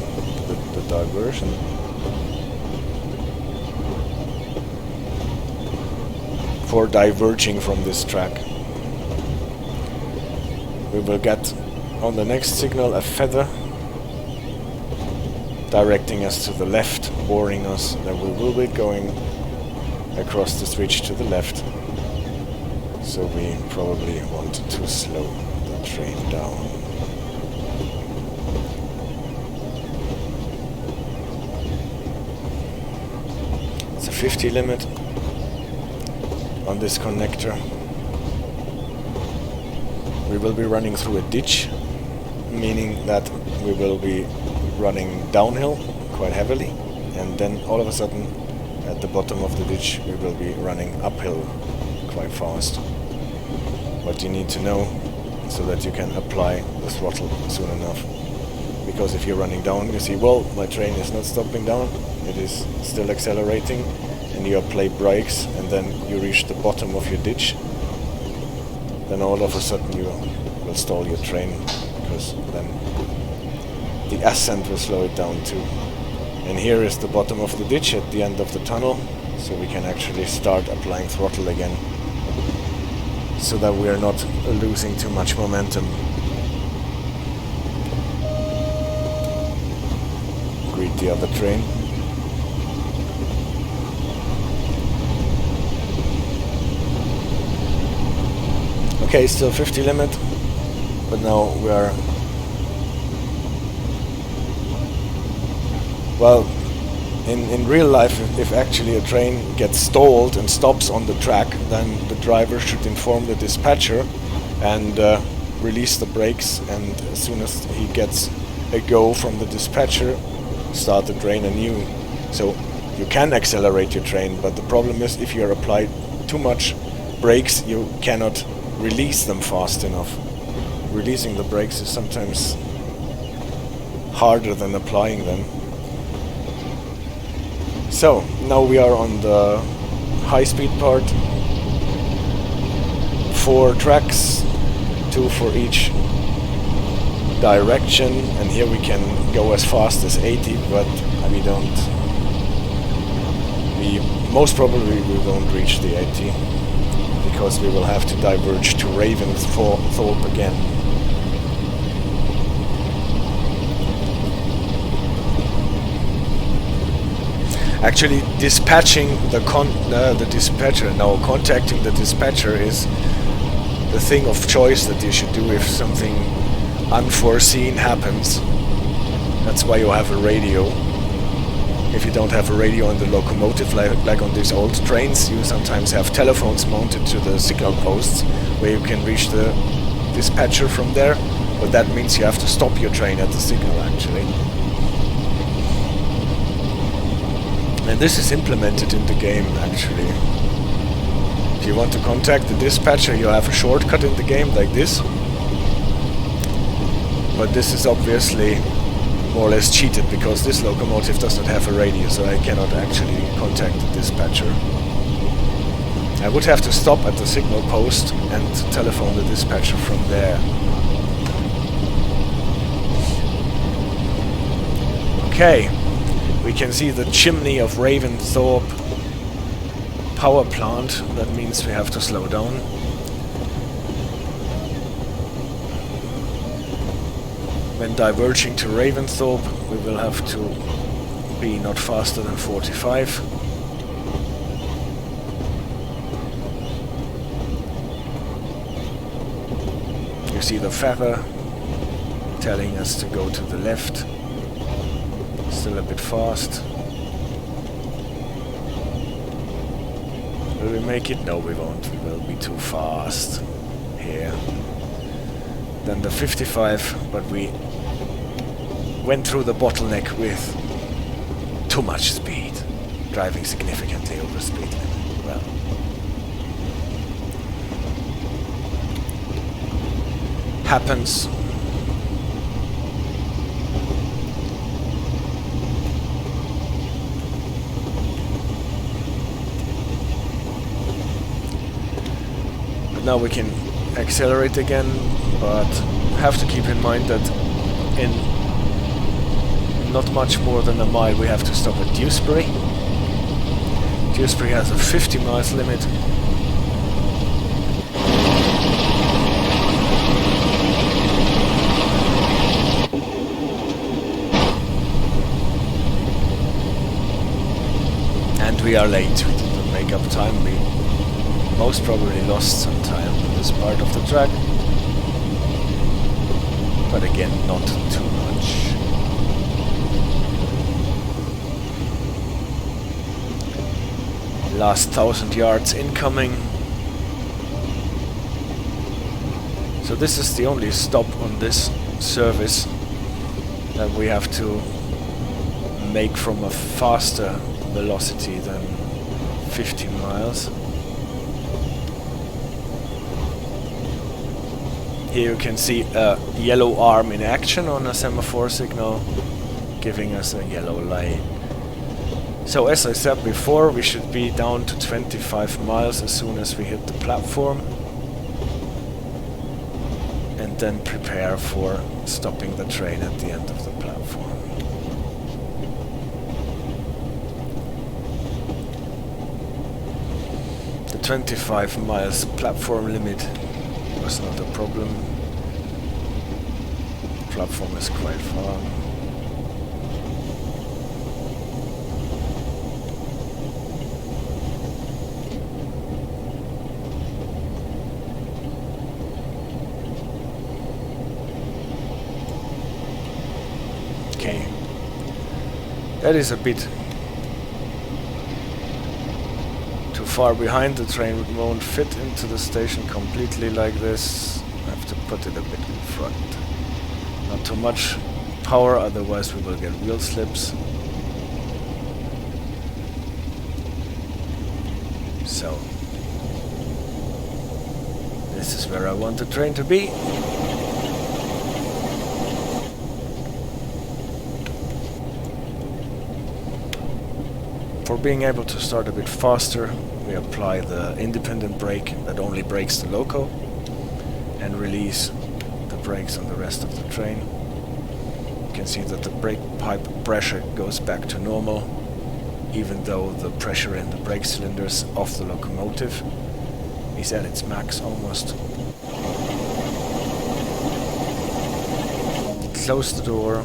Speaker 1: For diverging from this track. We will get on the next signal a feather directing us to the left, warning us that we will be going across the switch to the left. so we probably want to slow the train down. It's a 50 limit on this connector. We will be running through a ditch, meaning that we will be running downhill quite heavily, and then all of a sudden at the bottom of the ditch we will be running uphill quite fast. What you need to know so that you can apply the throttle soon enough. Because if you're running down, you see, well, my train is not stopping down, it is still accelerating, and you apply brakes and then you reach the bottom of your ditch, then all of a sudden you will stall your train, because then the ascent will slow it down too. And here is the bottom of the ditch at the end of the tunnel, so we can actually start applying throttle again, so that we are not losing too much momentum. Greet the other train. Okay, still 50 limit, but now we are... Well, in real life, if actually a train gets stalled and stops on the track, then the driver should inform the dispatcher and release the brakes, and as soon as he gets a go from the dispatcher, start the train anew. So you can accelerate your train, but the problem is if you apply too much brakes, you cannot release them fast enough. Releasing the brakes is sometimes harder than applying them. So, now we are on the high-speed part. 4 tracks, 2 for each direction, and here we can go as fast as 80, but most probably we won't reach the 80, because we will have to diverge to Ravensthorpe again. Actually, dispatching the dispatcher, contacting the dispatcher is the thing of choice that you should do if something unforeseen happens. That's why you have a radio. If you don't have a radio on the locomotive, like on these old trains, you sometimes have telephones mounted to the signal posts where you can reach the dispatcher from there, but that means you have to stop your train at the signal, actually. And this is implemented in the game, actually. If you want to contact the dispatcher, you have a shortcut in the game like this. But this is obviously more or less cheated, because this locomotive does not have a radio, so I cannot actually contact the dispatcher. I would have to stop at the signal post and telephone the dispatcher from there. Okay. We can see the chimney of Ravensthorpe power plant. That means we have to slow down. When diverging to Ravensthorpe, we will have to be not faster than 45. You see the feather telling us to go to the left. Still a bit fast. Will we make it? No, we won't. We will be too fast here. Then the 55, but we went through the bottleneck with too much speed, driving significantly over speed limit. Well, happens. Now we can accelerate again, but have to keep in mind that in not much more than a mile we have to stop at Dewsbury. Dewsbury has a 50 miles limit. And we are late. We didn't make up time. We most probably lost some time on this part of the track, but again, not too much. Last 1,000 yards incoming. So this is the only stop on this service that we have to make from a faster velocity than 50 miles. Here you can see a yellow arm in action on a semaphore signal, giving us a yellow light. So as I said before, we should be down to 25 miles as soon as we hit the platform, and then prepare for stopping the train at the end of the platform. The 25 miles platform limit was not a problem. The platform is quite far. Okay, that is a bit too far behind. The train won't fit into the station completely like this. I have to put it a bit in front. Not too much power, otherwise we will get wheel slips. So, this is where I want the train to be. For being able to start a bit faster, we apply the independent brake that only brakes the loco and release the brakes on the rest of the train. You can see that the brake pipe pressure goes back to normal, even though the pressure in the brake cylinders of the locomotive is at its max almost. Close the door,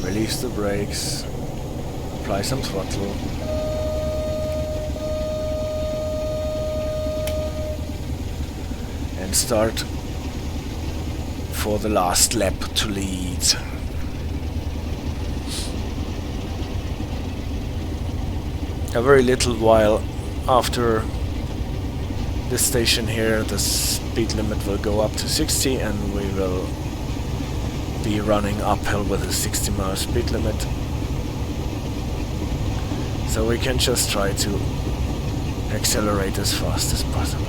Speaker 1: release the brakes, apply some throttle, and start for the last lap to Leeds. A very little while after this station here, the speed limit will go up to 60 and we will be running uphill with a 60 mile speed limit. So we can just try to accelerate as fast as possible.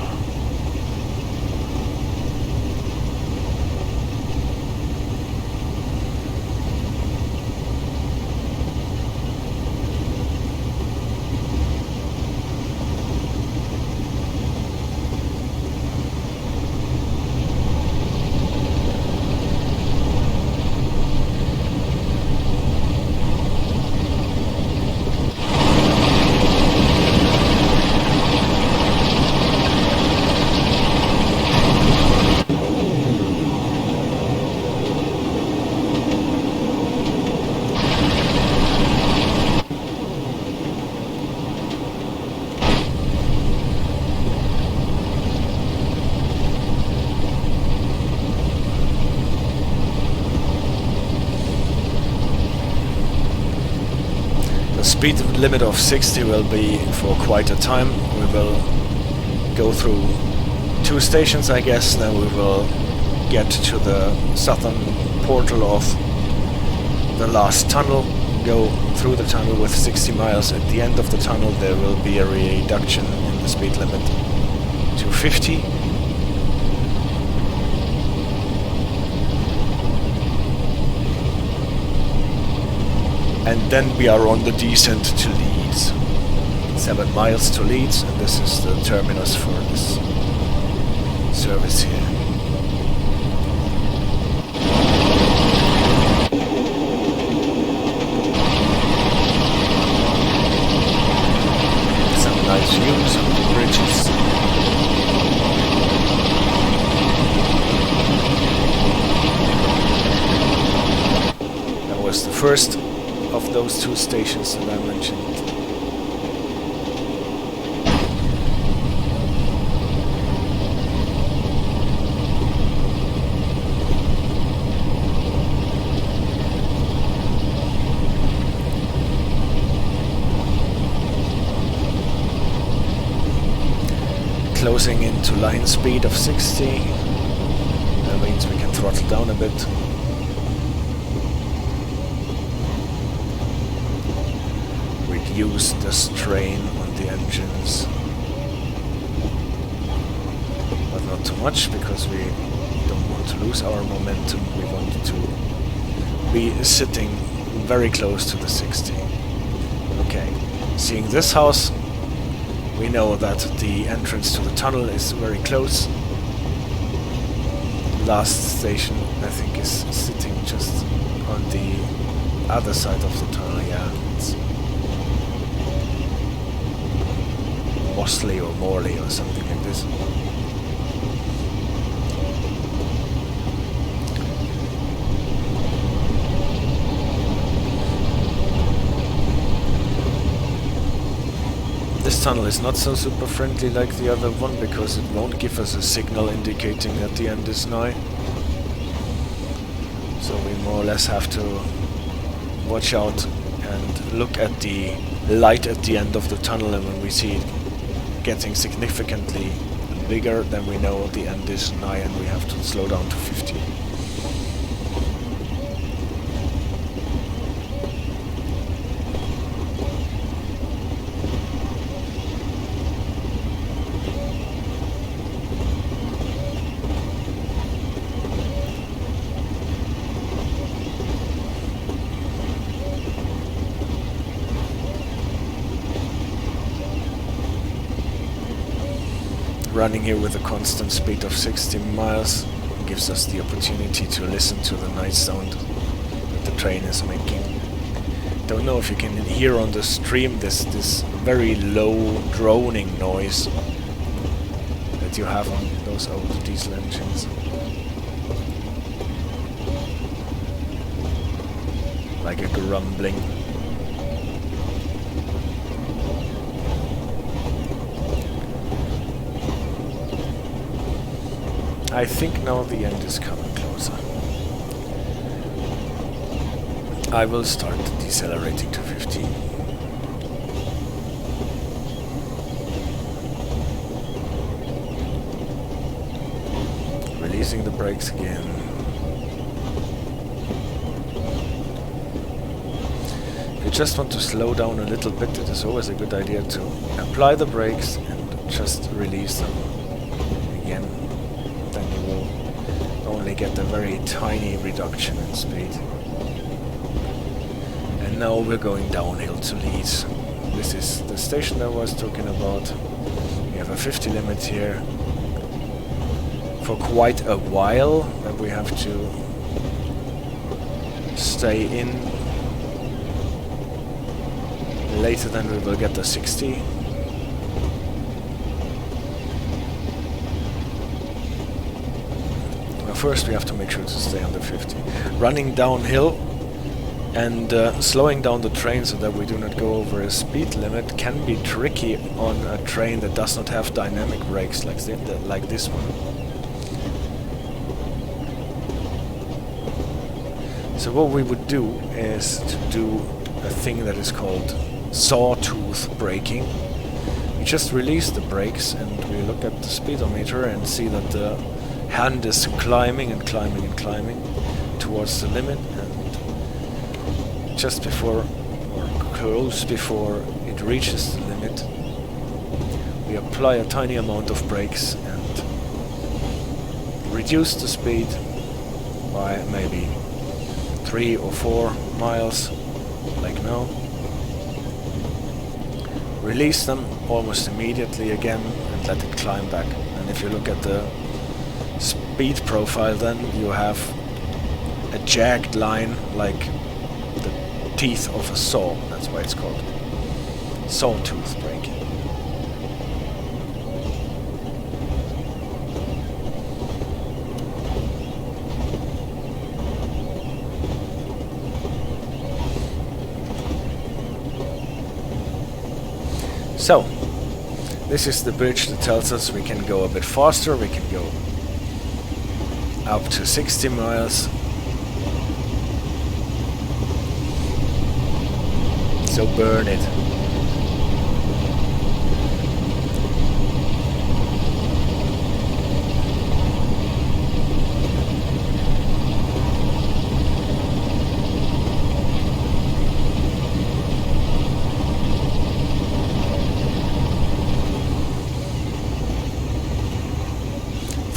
Speaker 1: Speed limit of 60 will be for quite a time. We will go through 2 stations, I guess, then we will get to the southern portal of the last tunnel, go through the tunnel with 60 miles. At the end of the tunnel there will be a reduction in the speed limit to 50. And then we are on the descent to Leeds. 7 miles to Leeds, and this is the terminus for this service here. Some nice views of the bridges. That was the first of those 2 stations that I mentioned. closing into line speed of 60. That means we can throttle down a bit. Reduce the strain on the engines. But not too much, because we don't want to lose our momentum. We want to be sitting very close to the 60. Okay, seeing this house, we know that the entrance to the tunnel is very close. Last station, I think, is sitting just on the other side of the tunnel. Yeah, it's Morley or Morley or something like this. This tunnel is not so super friendly like the other one, because it won't give us a signal indicating that the end is nigh. So we more or less have to watch out and look at the light at the end of the tunnel, and when we see it getting significantly bigger, then we know the end is nigh and we have to slow down to 50. Running here with a constant speed of 60 miles gives us the opportunity to listen to the nice sound that the train is making. Don't know if you can hear on the stream this very low droning noise that you have on those old diesel engines. Like a grumbling. I think now the end is coming closer. I will start decelerating to 15. Releasing the brakes again. If you just want to slow down a little bit, it is always a good idea to apply the brakes and just release them again. Then you will only get a very tiny reduction in speed. And now we're going downhill to Leeds. This is the station I was talking about. We have a 50 limit here for quite a while that we have to stay in. Later then we will get the 60. First we have to make sure to stay under 50. Running downhill and slowing down the train so that we do not go over a speed limit can be tricky on a train that does not have dynamic brakes like this one. So what we would do is to do a thing that is called sawtooth braking. We just release the brakes and we look at the speedometer and see that the hand is climbing and climbing and climbing towards the limit, and just before or close before it reaches the limit we apply a tiny amount of brakes and reduce the speed by maybe 3 or 4 miles like now. Release them almost immediately again and let it climb back. And if you look at the speed profile, then you have a jagged line like the teeth of a saw. That's why it's called sawtooth braking. So, this is the bridge that tells us we can go a bit faster, we can go up to 60 miles. So burn it.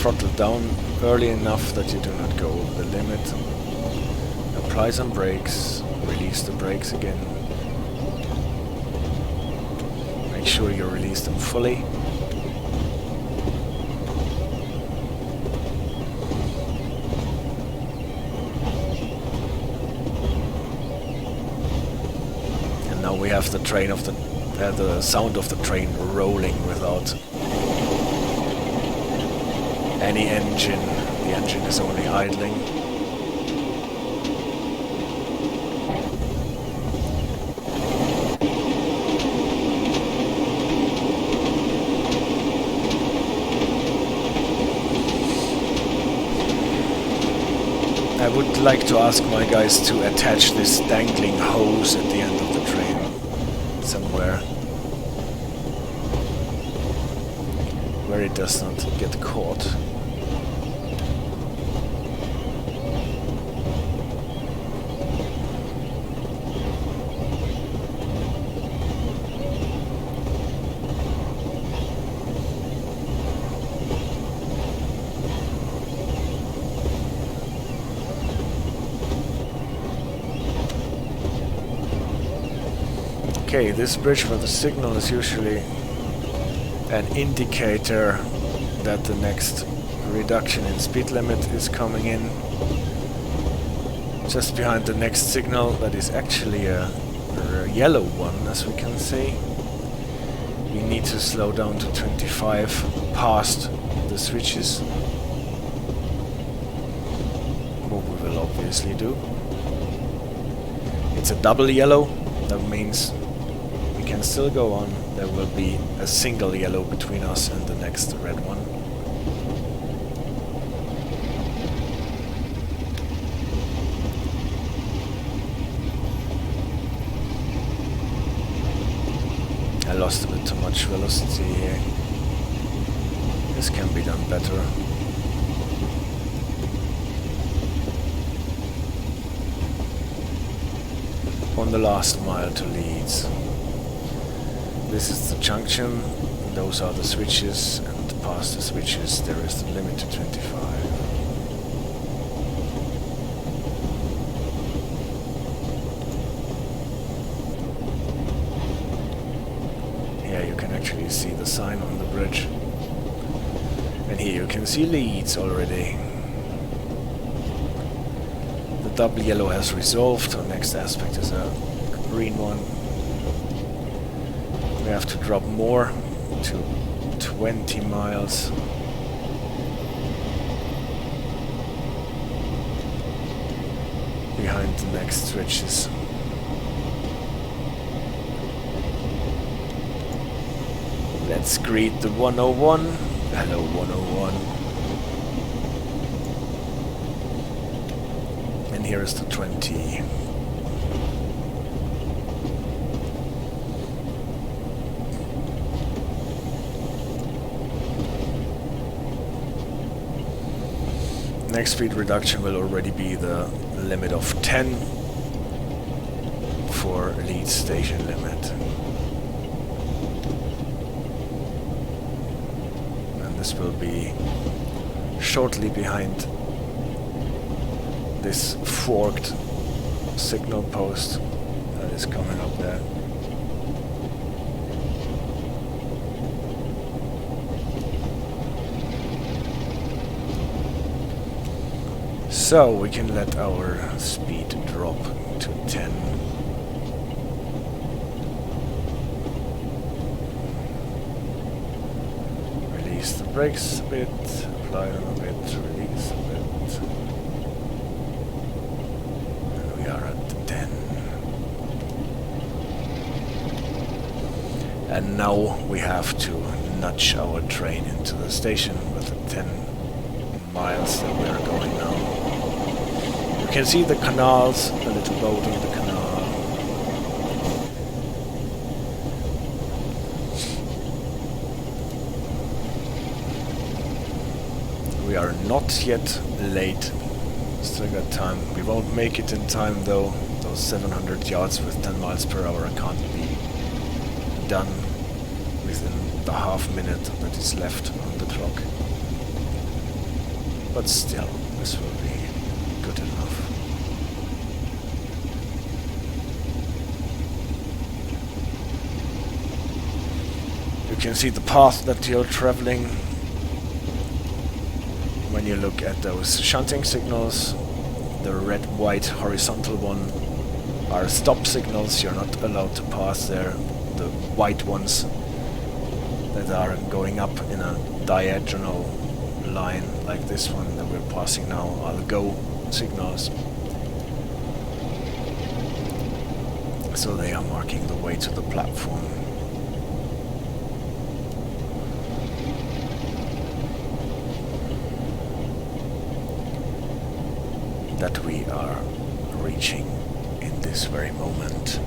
Speaker 1: throttle down early enough that you do not go over the limit. Apply some brakes, release the brakes again. Make sure you release them fully. And now we have the train of the sound of the train rolling without any engine. The engine is only idling. I would like to ask my guys to attach this dangling hose at the end of the train somewhere where it does not get caught. Okay, this bridge for the signal is usually an indicator that the next reduction in speed limit is coming in. Just behind the next signal, that is actually a yellow one, as we can see. We need to slow down to 25 past the switches. What we will obviously do. It's a double yellow, that means can still go on. There will be a single yellow between us and the next red one. I lost a bit too much velocity here. This can be done better. On the last mile to Leeds. This is the junction, those are the switches, and past the switches there is the limit to 25. Here you can actually see the sign on the bridge. And here you can see Leeds already. The double yellow has resolved, the next aspect is a green one. We have to drop more to 20 miles. Behind the next switches. Let's greet the 101. Hello 101. And here is the 20. Next speed reduction will already be the limit of 10 for Leeds station limit. And this will be shortly behind this forked signal post that is coming up there. So we can let our speed drop to 10. Release the brakes a bit, apply them a bit, release a bit. And we are at 10. And now we have to nudge our train into the station with the 10 miles that we are going now. You can see the canals, the little boat in the canal. We are not yet late. Still got time. We won't make it in time though. Those 700 yards with 10 miles per hour can't be done within the half minute that is left on the clock. but still, this will be good enough. You can see the path that you're traveling when you look at those shunting signals. The red-white horizontal one are stop signals. You're not allowed to pass there. The white ones that are going up in a diagonal line like this one that we're passing now are the go signals. So they are marking the way to the platform. That we are reaching in this very moment.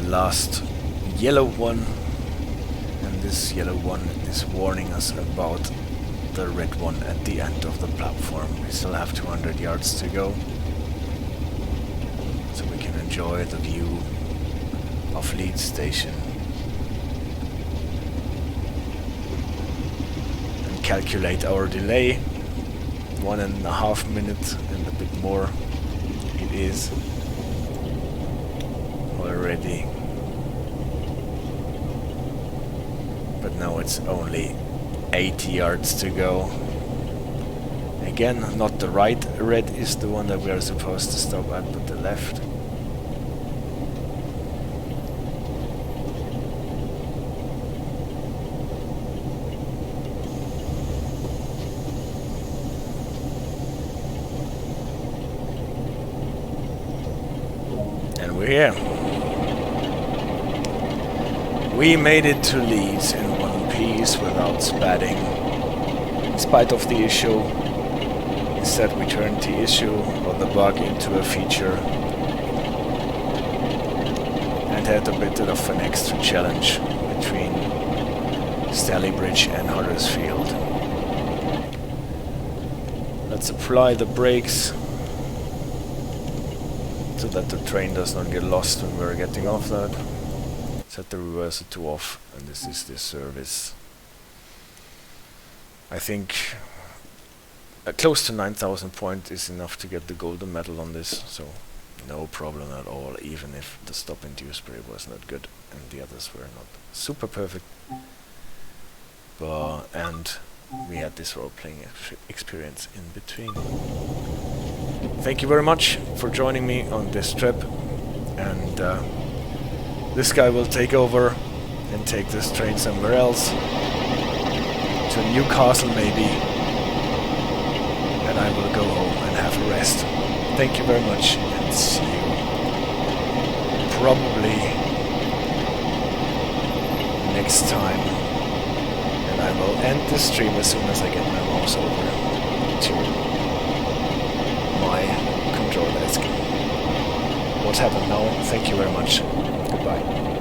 Speaker 1: Last yellow one, and this yellow one is warning us about the red one at the end of the platform. We still have 200 yards to go, so we can enjoy the view of Leeds station and calculate our delay. 1.5 minutes and a bit more it is already. But now it's only 80 yards to go. Again, not the right red is the one that we are supposed to stop at, but the left. And we're here. We made it to Leeds in one piece without spatting. In spite of the issue, instead we turned the issue or the bug into a feature and had a bit of an extra challenge between Stalybridge and Huddersfield. Let's apply the brakes so that the train does not get lost when we're getting off that. Set the reverser to off, and this is the service. I think close to 9,000 points is enough to get the golden medal on this, so no problem at all, even if the stop in Dewsbury was not good and the others were not super perfect. And we had this role-playing experience in between. Thank you very much for joining me on this trip, and this guy will take over and take this train somewhere else, to Newcastle maybe, and I will go home and have a rest. Thank you very much, and see you probably next time. And I will end this stream as soon as I get my mouse over to my control desk. What happened now? Thank you very much. Goodbye.